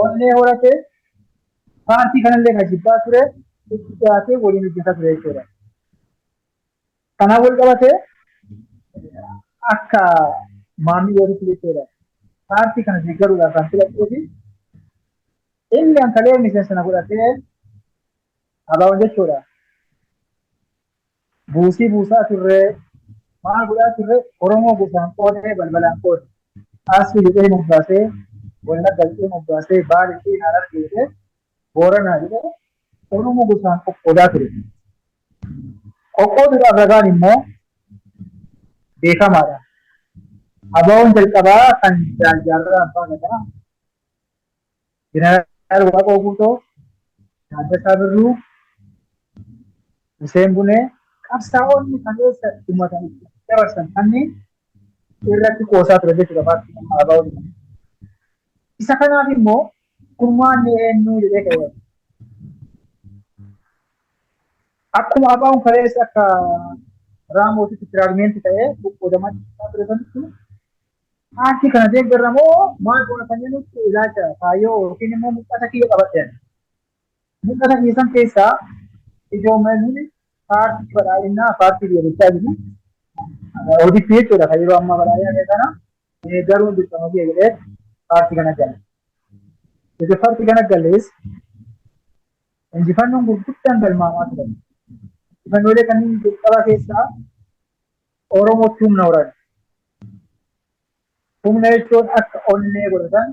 B: onnee horatee paartii kanallee kan jibbaa ture itti dhiyaatee waliin hojjetaa ture jechuudha. Kanaan wal qabatee akka maamilli walitti jechuudha. Paartii kana deeggaruudhaaf kan filatee inni ankalee miseensa godhatee abaawan jechuudha. Buusii buusaa turree maal godhaa turre Oromoo gosaan qoodee balbalaan qoode. Asii lixee moggaasee Wallagga lixee moggaasee Baale lixee Harargee lixee Booranaa lixee Oromoo gosaan qoqqoodaa ture. Qoqqooduudhaaf ragaan immoo beekamaadha. Abaa'oon jalqabaa kan jaarraa abbaa gadaa Jeneraal Waaqoo Guutoo, Taaddasaa Birruu, Hussein Bunee qabsaa'onni kaleessa uummatan dabarsan kanneen irratti qoosaa ture jechuudha paartii abaa'oon. Isa kanaaf immoo gurmaanni eenyu jedhee qayyade. Akkuma abaa'oon kaleessa akka raamootitti firaagmentii ta'ee qoqqoodamaa ture sanatti paartii kana deeggarramoo maal goona kan jennutti ilaalcha kaayyoo yookiin immoo mul'ata kiyya qabadhan. Mul'ata keessan keessaa ijoommanni paartii badhaadhinaa paartii biyya jiru ODP jechuudha kan yeroo ammaa badhaadhina kana garuu dirqama biyya jedhee paartii kana gala. Egaa paartii kana gallees injifannoon gurguddaan galmaamaa turan. Injifannoolee kanneen jalqabaa keessaa Oromootti humna horan. Humna jechuun akka onnee godhatan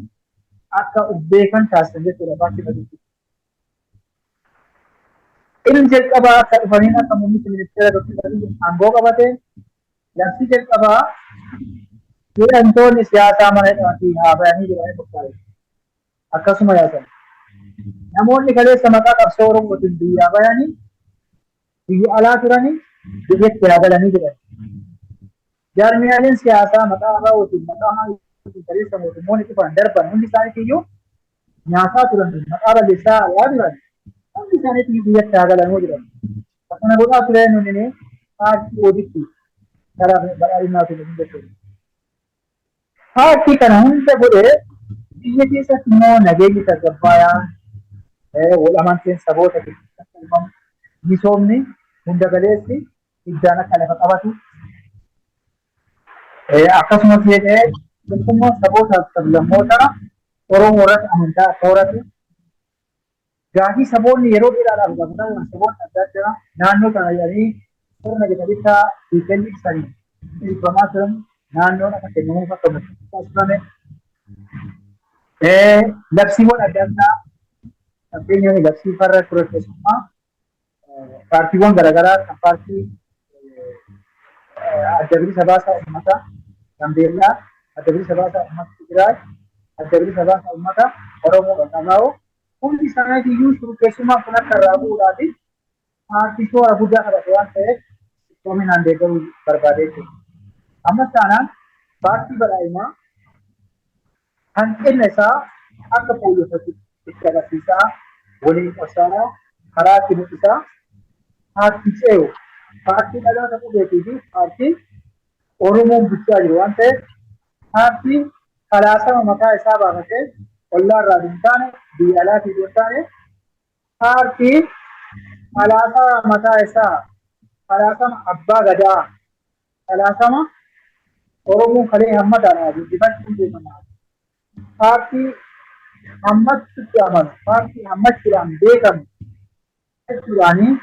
B: akka beekan taasisan jechuudha paartii kana. Inni jalqabaa akka dhufaniin akka muummichi ministeera Dr. Aangoo qabate labsii jalqabaa hidhamtoonni siyaasaa mana hidhaatii haa bayanii jedhanii qophaa'e. Akkasuma yaasan. Namoonni kaleessa maqaa qabsoo Oromootiin biyyaa bayanii biyya alaa turanii biyyatti haa galanii jedhan. Jaarmiyaaleen siyaasaa maqaa abaa'ootiin maqaa haalitiin kaleessa mootummoonni dhufan darban hundi isaaniitiyyuu nyaataa turan maqaa balleessaa yaa turan. Hundi isaaniitii biyyatti haa galanuu jedhan. Akkana godhaa ture nuni paartii ODP karaa badhaadhinaa ture jechuudha. Paartii kana hunda godhee biyya keessatti immoo nageenyi tasgabbaa'aa wal amanteen saboota keessatti misoomni hunda galeessi iddaan akka lafa qabatu akkasumas jedhee tokkummaa sabootaa fi sablammoota Oromoo irratti amantaa akka horatu gaafii saboonni yeroo dheeraadhaaf gaafatan saboonni adda addaa naannoo kana jedhanii sirna jedhanitti hiikalli ibsanii dhiibbamaa turan naannoon akka kennamuuf akka taasifame labsiiwwan adda addaa fakkeenyaaf labsii farra ture keessumaa paartiiwwan garaagaraa kan paartii adda bilisa baasaa uummataa Gambeellaa, adda bilisa baasaa uummata Tigraay, adda bilisa baasaa uummata Oromoo Qaqabaa'oo hundi isaaniitiyyuu shurkeessummaan kun akka irraa bu'uudhaati paartii shoora guddaa qabate waan ta'eef iftoominaan deeggaruu barbaade jechuudha. Ammas taanaan paartii badhaadhinaa hanqina isaa akka fooyyeffatu itti agarsiisaa waliin qorsaadhaa karaa itti mul'isaa paartii ce'u paartii dhaloota qubeetii fi paartii Oromoon bulchaa jiru waan ta'eef paartii falaasama mataa isaa baafatee ollaa irraa hin taane biyya alaatii hin taane paartii falaasama mataa isaa falaasama abbaa gadaa falaasama Oromoon kalee hammataadhaa guddifachuu beekamaa paartii hammachuutti amanu paartii hammachuudhaan beekamu jechuudhaanii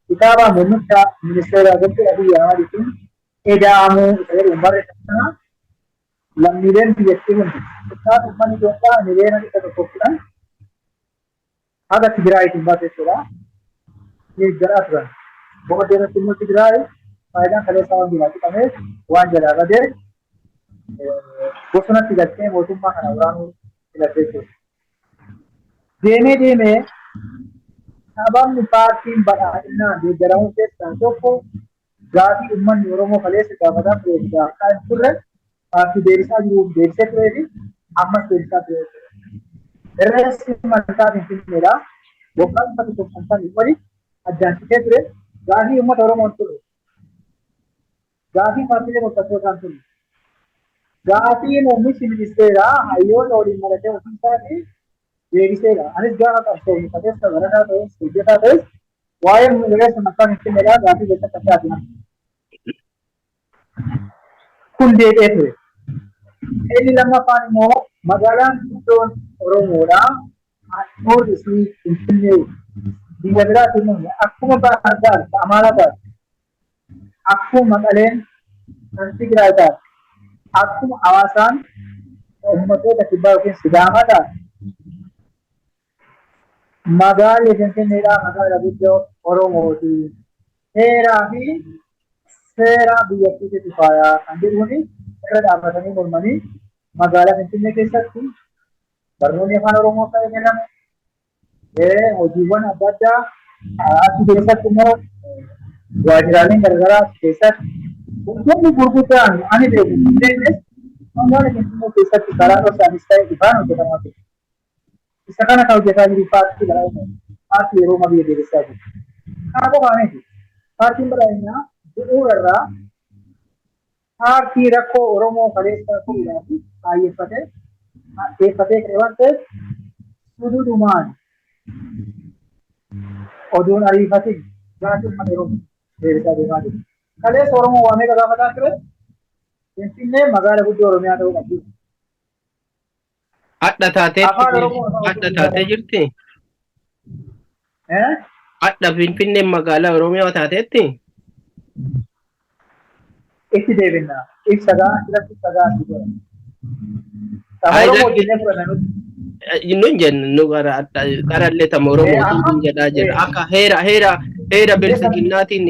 B: kitaaba muummicha ministeera Dr. Abiy Ahmediin eda'amuu isa jedhuun barreeffama lammiileen biyyattii hundi kitaaba uummanni Itoophiyaa miliyoona 110 haga Tigraayitiin baate jechuudha. Deeggaraa turan. Booddee irratti immoo Tigraay faayidaan kaleessaa waan jiraatu qabeef waan jalaa badee bosonatti galchee mootummaa kana waraanuu filatee jechuudha. Deemee sababni paartiin badhaadhinaa deeggaramuu keessaa tokko gaafii uummanni Oromoo kaleessa gaafataa ture gaafataa hin turre paartii deebisaa jiruuf deebisee turee fi ammas deebisaa ture. Irreessi malkaa Finfinneedha. Waggaan uffata tokkummaan wali addaansitee ture gaafii uummata Oromoo ture. Gaafii paartiilee morkattootaan ture. Gaafii muummichi ministeeraa hayyoota waliin malatee ofii isaatii deebiseedha. Anis gaafa qabsoomni qabeessa barataa ta'es hojjetaa ta'es waa'ee irreessa malkaa Finfinneedhaa gaafii keessatti akka ati kun deebi'ee ture. Inni lammaffaan immoo magaalaan guddoon Oromoodhaa handhuurri isii Finfinnee biyya biraatiin immoo akkuma Baahar Daar Amaaraa Daar akkuma Maqaleen kan Tigraay taate akkuma Hawaasaan uummattoota kibbaa yookiin Sidaamaa taate magaalli Finfinneedhaa magaala guddoo Oromooti. Heeraa fi seera biyyattiitti faayaa kan jedhuuni irra dhaabbatanii mormanii magaalaa Finfinnee keessatti barnoonni afaan Oromoo ta'ee kennamu hojiiwwan adda addaa achi keessatti immoo waajjiraaleen garaagaraa keessatti wantoonni gurguddaan ani beeku hin beeknes magaalaa Finfinnee keessatti karaa dhoksaanis ta'e ifaan hojjetamaa jiru. Isa kana kan hojjetaa jiru paartii badhaadhinaa paartii yeroo biyya deebisaa jiru. Kana qofaa miti paartiin badhaadhinaa bu'uurarraa paartii rakkoo Oromoo kaleessa fuudhaaf xiyyeeffatee ka'e waan ta'eef suduudumaan oduun ariifatiin gaafa yeroo deebisaa deemaa jiru. Kaleessa Oromoo waa meeqa gaafataa ture? Finfinnee magaala guddoo Oromiyaa ta'uu qabdi.
A: Adda taatee jirti? Adda Finfinnee magaalaa Oromiyaa taateetti?
B: Itti deebinna. Ibsagaa irratti ibsagaa asii godhama.
A: Nun jennu nu qarallee tama Oromoo jedhaa jira. Akka heera bilisiginnaatiin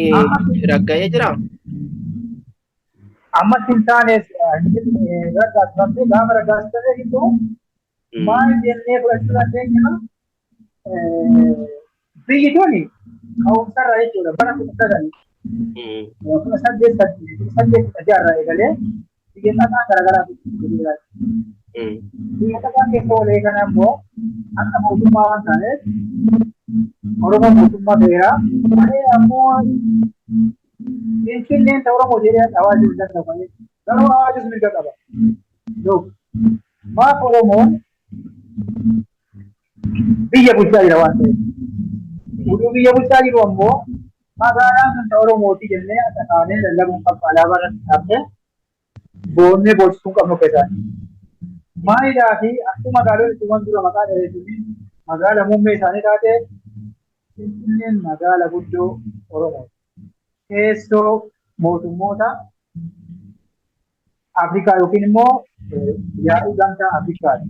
A: ragga'ee jira.
B: Amma hin taanes raggaasifamtee gaafa raggaasifamee gidduu maal jennee fudhachuu dandeenya biyyi tuni ka'umsarra jechuudha bara kuma sagalii. Kuma saddeet jaarraa eegalee biyya xaxaa garaagaraa jira. Biyya xaxaa keessa walee kana immoo akka mootummaa waan taaneef Oromoo mootummaa ta'eera. Malee ammoo Finfinneen ta'uu Oromoo jedhee hawaasa hin danda'amu. Garuu hawaasni mirga qaba. Maaf Oromoon biyya bulchaa jira waan ta'eef. Utuu biyya bulchaa jiru ammoo magaalaan kan ta'u Oromooti jennee akka taanee lallabuun qabba alaabaa irratti dhaabnee boonnee boonsisuu qabnu keessaa. Maalidhaa fi akkuma magaalonni tuman dura maqaa dhaheessanii magaala muummee isaanii taate Finfinneen magaala guddoo Oromooti. Keessoo mootummoota Afrikaa yookiin immoo yaa'ii gamtaa Afrikaati.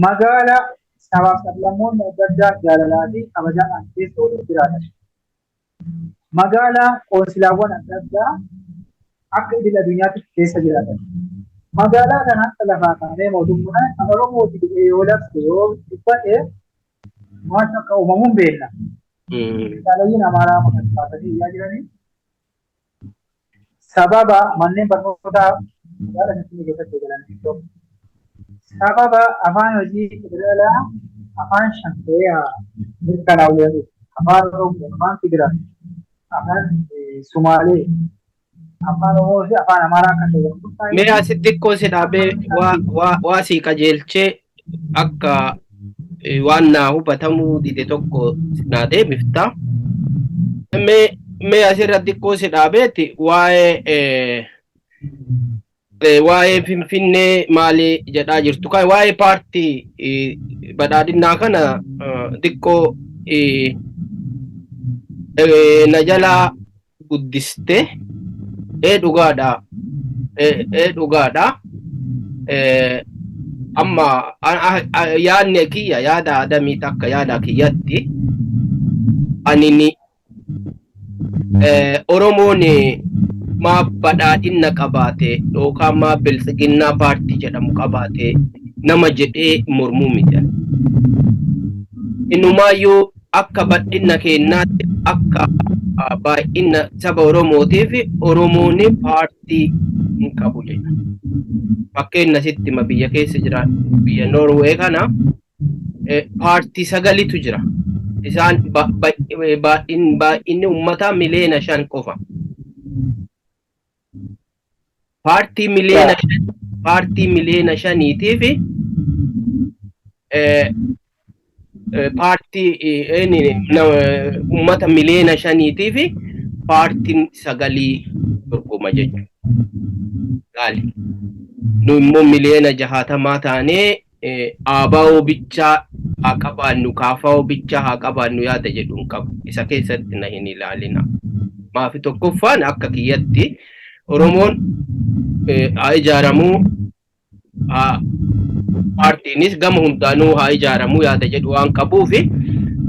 B: Magaala sabaaf sablammoonni adda addaa jaalalaa fi kabajaadhaan keessa waliin jiraatan. Magaala qoonsilaawwan adda addaa akka idil addunyaatti keessa jiraatan. Magaalaa kana akka lafaa kaanee mootummaan kan Oromooti jedhee yoo labse yoo dubbate waan akka uumamuun beekna. Magaalaaleen Amaaraa maqaasfatanii iyyaa jiranii sababa manneen barnootaa magaalaa Finfinnee keessatti eegalanii jiru. Sababa afaan hojii federaalaa afaan shantayaa mirkanaa'u jedhu afaan Oromoo, afaan Tigraay, afaan Sumaalee, afaan Oromoo fi afaan Amaaraa kan ta'e.
A: Mee asitti xiqqoo si dhaabee waa si qajeelchee akka waan naa hubatamuu dide tokko naa deebifta. Mee asirratti xiqqoo si dhaabeeti waa'ee Finfinnee maali jedhaa jirtu kan waa'ee paartii badhaadhinnaa kana xiqqoo na jalaa guddiste dhugaadha amma yaadni kiyya yaada adamii takka yaada kiyyatti anini Oromoon maa badhaadhina qabaate yookaan maa bilisiginnaa paartii jedhamu qabaate nama jedhee mormuu miti. Innumaayyuu akka badhina keenyaatti akka baay'ina saba Oromootiif Oromoon paartii hin qabu jedha. Fakkeenya sitti biyya keessa jira biyya Noorwee kana paartii sagalitu jira. Isaan baay'inni uummataa miliyoona 5 qofa. Paartii miliyoona 5tiif paartii uummata miliyoona 5tiif paartiin sagalii dorgoma jechuudha. Gaali. Nu immoo miliyoona 60 taanee ABO bichaa haa qabaannu, KFO bichaa haa qabaannu yaada jedhuun qabu. Isa keessatti na hin ilaalina. Maafi tokkoffaan akka kiyyatti Oromoon haa ijaaramuu paartiinis gama hundaanuu haa ijaaramuu yaada jedhu waan qabuufi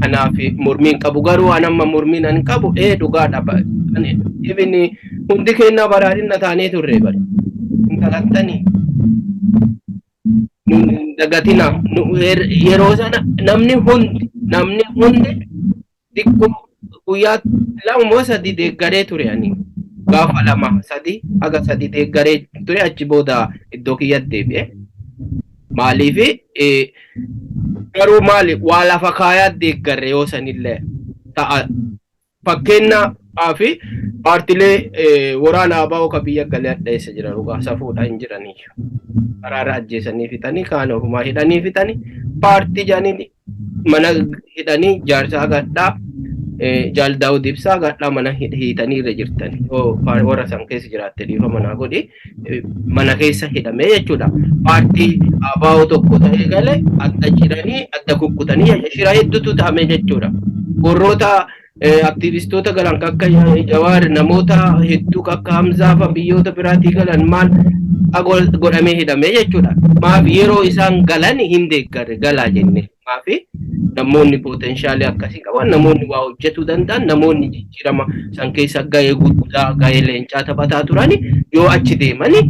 A: kanaaf mormiin qabu garuu anamma mormiin an qabu dhugaadha. Ibni hundi keenya baraadhina taanee turre bari. Intalattanii dagatina yeroo sana namni hundi xiqqoo guyyaa lama sadii deeggaree ture ani gaafa lama sadii haga sadii deeggaree ture achi booda iddoo kiyyatti deebi'e. Maaliif garuu maali waa lafa kaayaa deeggarre yoo sanillee ta'a fakkeenya fi paartilee waraana ABO ka biyya galee addeessa jiran dhugaa safuudha hin jiranii karaara ajjeesanii fitanii kaan ofumaa hidhanii fitanii paartii jaanii mana hidhanii jaarsaa gadhaa Jaal Daawud Ibsaa gadhaa mana hidhanii irra jirtanii warra san keessa jiraatte dhiifa manaa godhi mana keessa hidhamee jechuudha. Paartii ABO tokko ta'ee galee adda jiranii adda kukkutanii shira hedduutu ta'ame jechuudha. Warroota aktivistoota galan akka Jawaar namoota hedduu akka Hamzaa fa biyyoota biraatii galan maal godhamee hidhamee jechuudha. Maaf yeroo isaan galan hin deeggarre galaa jenne maafi namoonni potentiaalii akkasii qaban namoonni waa hojjetuu danda'an namoonni jijjiirama san keessa gahee guddaa gahee leencaa taphataa turani yoo achi deemani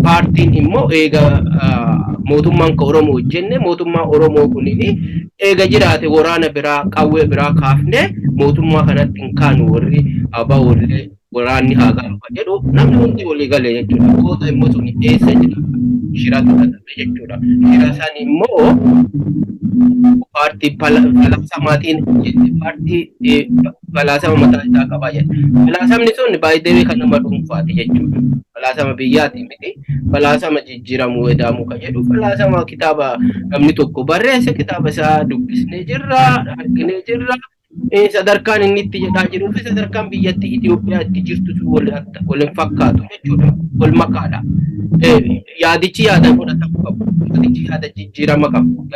A: paartiin immoo eega mootummaan ka Oromoo hojjenne mootummaa Oromoo kunini eega jiraate waraana biraa qawwee biraa kaafne mootummaa kanatti hin kaanu warri ABO waraanni haa gaafa jedhu namni hundi walii galee jechuudha. Goota immoo sun eessa jira shira tuqatame jechuudha. Shira san immoo paartii falaasamaatiin paartii falaasama mataa isaa qabaa jedha. Falaasamni sun baay'ee kan nama dhuunfaati jechuudha. Falaasama biyyaati miti. Falaasama jijjiiramuu edamuu kan jedhu falaasama kitaaba namni tokko barreesse kitaaba isaa dubbisnee jirra arginee jirra. Sadarkaan inni itti jedhaa jiruu fi sadarkaan biyyatti Itoophiyaa itti jirtu wal fakkaatu jechuudha. Wal makaadha. Yaadichi yaada fudhatamu qabu. Yaadichi yaada jijjiirama qabu.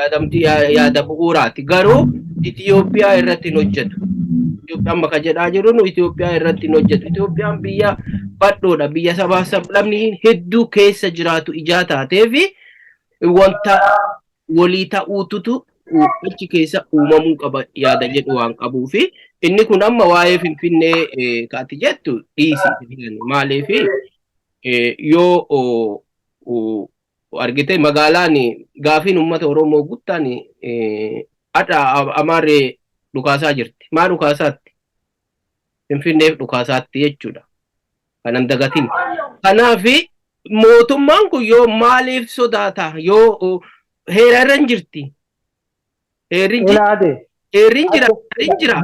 A: Yaada bu'uuraati. Garuu Itoophiyaa irratti hin hojjetu. Itoophiyaan bakka jedhaa jiru Itoophiyaa irratti hin hojjetu. Itoophiyaan biyya badhoodha. Biyya sabaaf sablamni hedduu keessa jiraatu ijaa taatee fi wanta walii ta'uutu achi keessa uumamuu qaba yaada jedhu waan qabuu fi inni kun amma waa'ee Finfinnee kaati jettu dhiisi maaliif yoo argite magaalaan gaafiin uummata Oromoo guttaan Amaaree dhukaasaa jirti. Maal dhukaasaatti? Finfinneef dhukaasaatti jechuudha. Kanan dagatin. Kanaaf mootummaan kun yoo maaliif sodaata yoo heerarra hin jirti. Heerin jira.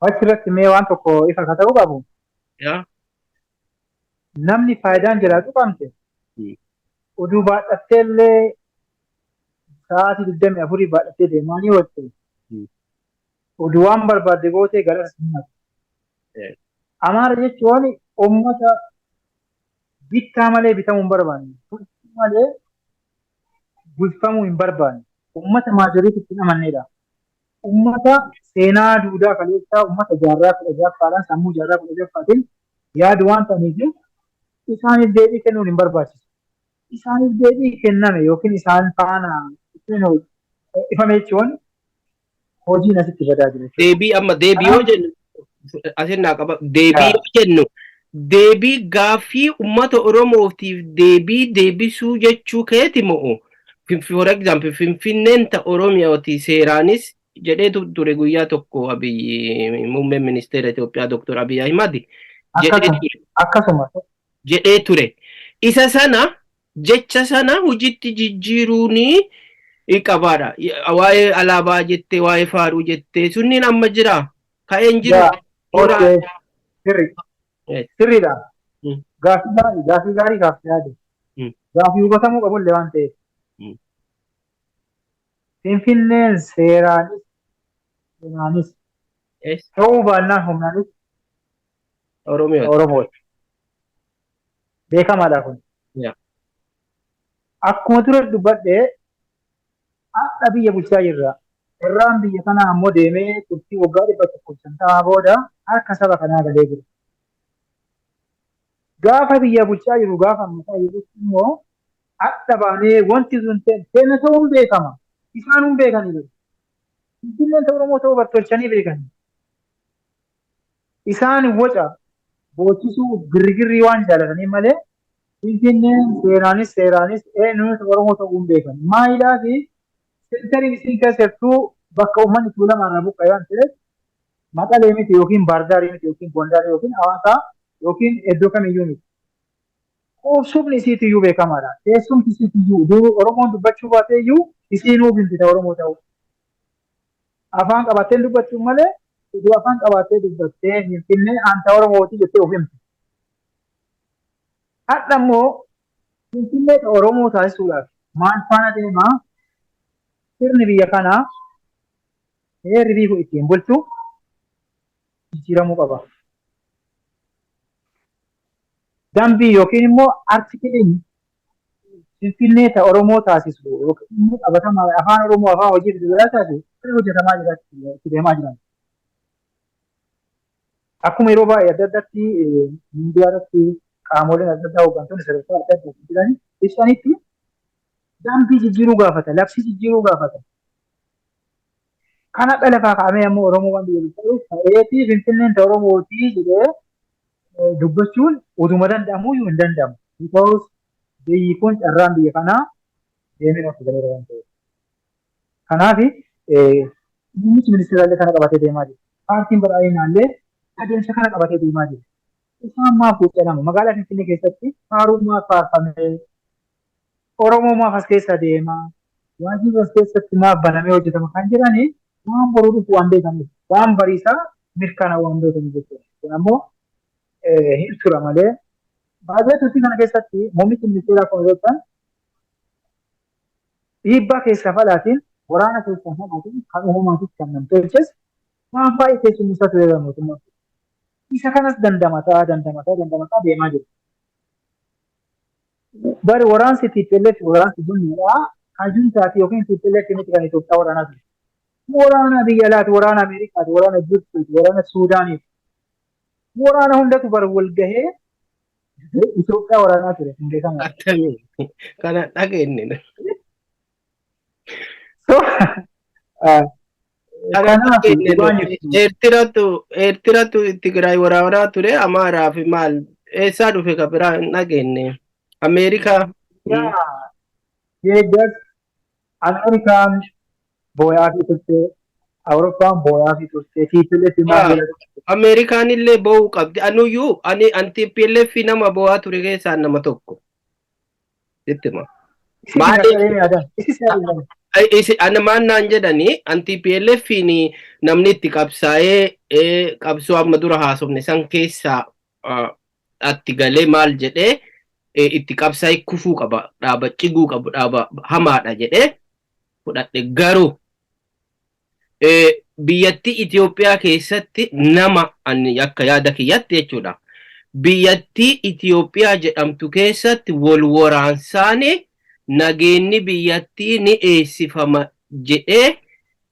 B: Achirratti mee waan tokko ifa ka ta'uu qabu. Namni faayidaan jiraatu qabte. Oduu baadhattee illee sa'aatii 24 baadhattee deemanii wajjin. Oduu waan barbaadde gootee galas himatu. Amaara jechuun uummata bittaa malee bitamuu hin barbaanne. Malee bulfamuu hin barbaanne. Ummata maajoriitti ittiin amannedha. Ummata seenaa duudaa kaleessaa ummata jaarraa 16ffaadhaan sammuu jaarraa 16ffaatiin yaadu waan ta'aniif isaaniif deebii kennuun hin barbaachisu. Isaaniif deebii kenname yookiin isaan faana ifame jechuun hojiin asitti badaa jira.
A: Deebii amma deebii yoo jennu asirraa qaba deebii yoo jennu deebii gaaffii ummata Oromootiif deebii deebisuu jechuu keeti moo for example Finfinneen ta Oromiyaati seeraanis jedhee ture guyyaa tokko Abiyyi muummeen ministeera Itoophiyaa Dr. Abiy Ahimad jedhee ture. Isa sana jecha sana hojiitti jijjiiruuni qabaadha. Waa'ee alaabaa jettee waa'ee faaruu jettee sunniin amma jira ka'een jiru.
B: Sirriidha. Gaaffii gaarii gaaffii yaade. Gaaffii hubatamuu qabullee waan ta'eef. Finfinneen seeraanis humnaanis ta'uu baannaan humnaanis Oromooti. Beekamaadha kun. Akkuma ture dubbadhee akka biyya bulchaa jirra. irraan biyya kanaa ammoo deemee turtii waggaa 150 booda harka saba kanaa galee jiru. Gaafa biyya bulchaa jiru gaafa ammataa jirutti immoo adda baanee wanti sun teenya ta'uun beekama. Isaan hin beekanii jiru. Finfinneen Oromoo ta'uu bartolchanii beekanii. Isaan waca boochisuu girgirrii waan jaalatanii malee Finfinneen seeraanis eenyuunis Oromoo ta'uu hin beekan. Maayilaa fi seentariin isin keessattuu bakka uummanni tuulamaa irraa buqqa'e waan ta'eef Maqalee miti yookiin Baardaarii miti yookiin Gondaarii yookiin Hawaasaa yookiin iddoo kamiyyuu miti. Qubsumni isiitiyyuu beekamaadha. Teessumti isiitiyyuu Oromoon dubbachuu baatee iyyuu isiinuu finfita Oromoo ta'u. Afaan qabattee dubbachuu malee iddoo afaan qabattee dubbattee Finfinnee aanta Oromooti jettee of himti. Hadha immoo Finfinnee Oromoo taasisuudhaaf maal faana deemaa sirni biyya kanaa heerri biifu ittiin bulchu jijjiiramuu qaba. Dambii yookiin immoo artikiliin Finfinnee Oromoo taasisu yookiin immoo qabatamaa afaan Oromoo afaan hojii federaalaa taasisu hojjetamaa jira itti deemaa jiran. Akkuma yeroo baay'ee adda addaatti miidiyaa irratti qaamoleen adda addaa hooggantoonni sadarkaa adda addaa jiran ibsanitti dambii jijjiiruu gaafata, labsii jijjiiruu gaafata. Kana dhalafaa kaa'amee ammoo Oromoo waan biyya bulchu ta'eetii Finfinneen Oromootii jedhee dubbachuun utuma danda'amuu hin danda'amu. Because biyyi kun carraan biyya kanaa deemee of galee waan ta'eef. Kanaaf muummichi ministeeraallee kana qabatee deemaa jira. Paartiin badhaadhinaallee adeemsa kana qabatee deemaa jira. Isaan maaf jedhamu magaalaa Finfinnee keessatti faarummaa faarfamee Oromoo maaf as keessa deemaa waajjirri as keessatti maaf banamee hojjetama kan jedhanii waan boruu dhufu waan beekamuuf waan bariisaa mirkana waan beekamuuf jechuudha. Kun ammoo hin tura malee baay'ee turtii kana keessatti muummichi ministeeraa kun yookaan dhiibbaa keessaa falaatiin waraana keessaa falaatiin kan uumamaatiif kan namtolches waan baay'ee keessummeessaa ture mootummaa. Isa kanas dandamataa deemaa jiru. Bari waraansi TPLF waraansi bunniidhaa kan juntaati yookiin TPLF miti kan Itoophiyaa waraanaa ture. Waraana biyya alaati, waraana Ameerikaati, waraana Jirtuuti, waraana Suudaaniiti. Waraana hundatu bar wal gahee Itoophiyaa waraanaa ture.
A: Kana dhageenye. Eertiratu Tigraay waraanaa ture Amaaraa fi maal eessaa dhufe ka biraa hin dhageenye. Ameerikaa.
B: Yeeggas Ameerikaan booyaa fi turte, Awurooppaan booyaa fi turte, TPLF maal
A: Ameerikaan illee boo'uu qabdi. Anuyyuu ani TPLF nama boo'aa ture keessaa nama tokko. Jettima. Ana maannaan jedhanii TPLF namni itti qabsaa'ee qabsoo amma dura haasofne san keessaa atti galee maal jedhee itti qabsaa'ee kufuu qaba, dhaaba ciguu qabu, dhaaba hamaadha jedhee fudhadhe. Garuu biyyattii Itoophiyaa keessatti nama ani akka yaada kiyyatti jechuudha. Biyyattii Itoophiyaa jedhamtu keessatti wal waraansaanii nageenyi biyyattii ni eessifama jedhee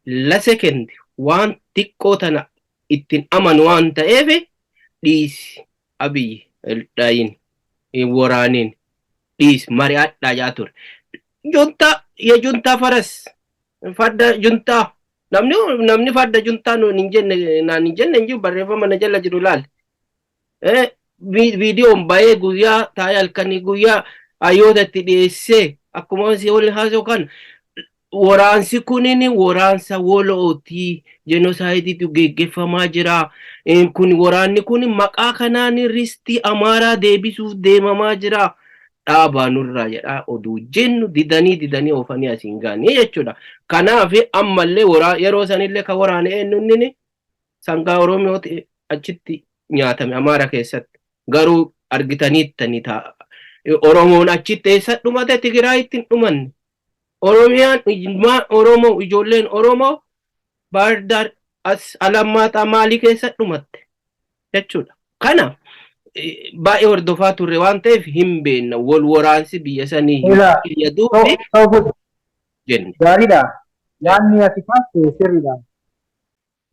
A: lase kenne waan xiqqoo tana ittiin amanu waan ta'eef dhiisi Abiyyi Eldayin waraaniin dhiisi mari'adhaa jaa ture. Juntaa faras fadda juntaa namni fadda juntaa naan hin jenne hin jiru barreeffama na jala jiru laal. Viidiyoon baay'ee guyyaa taa'ee halkanii guyyaa hayyootatti dhiyeessee akkuma si waliin haasa'u kan waraansi kunin waraansa wolootii jenoosaayitiitu geggeeffamaa jira. Kun waraanni kun maqaa kanaan ristii Amaaraa deebisuuf deemamaa jira. Dhaabaa nurraa jedhaa oduu jennu didanii oofanii asiin gaanii jechuudha. Kanaaf ammallee yeroo sanillee kan waraane eenyunnini sangaa Oromooti achitti nyaatame Amaaraa keessatti. Garuu argitaniittanii ta'a. Oromoon achitti eessa dhumate Tigraayitti hin dhumanne. Oromiyaan Oromoo ijoolleen Oromoo Baardaar as Alammaaxaa maalii keessa dhumatte jechuudha. Kana baay'ee hordofaa turre waan ta'eef hin beekna wal waraansi biyya sanii hin fayyaduu fi jenne.
B: Gaariidha. yaanni ati kaafte sirriidhaan.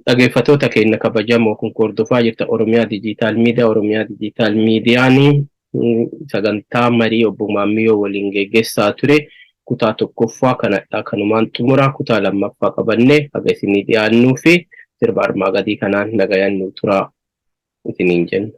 A: Dhaggeeffattoota keenya kabajamoo kun hordofaa jirta Oromiyaa Dijiitaal Miidiyaa. Oromiyaa Dijiitaal Miidiyaan sagantaa marii obbo Maammiyoo waliin geggeessaa ture. Kutaa tokkoffaa kanadha kanumaan xumura. Kutaa lammaffaa qabannee haga isinii dhiyaannuu fi sirba armaa gadii kanaan nagayaan nu turaa isiniin jenna.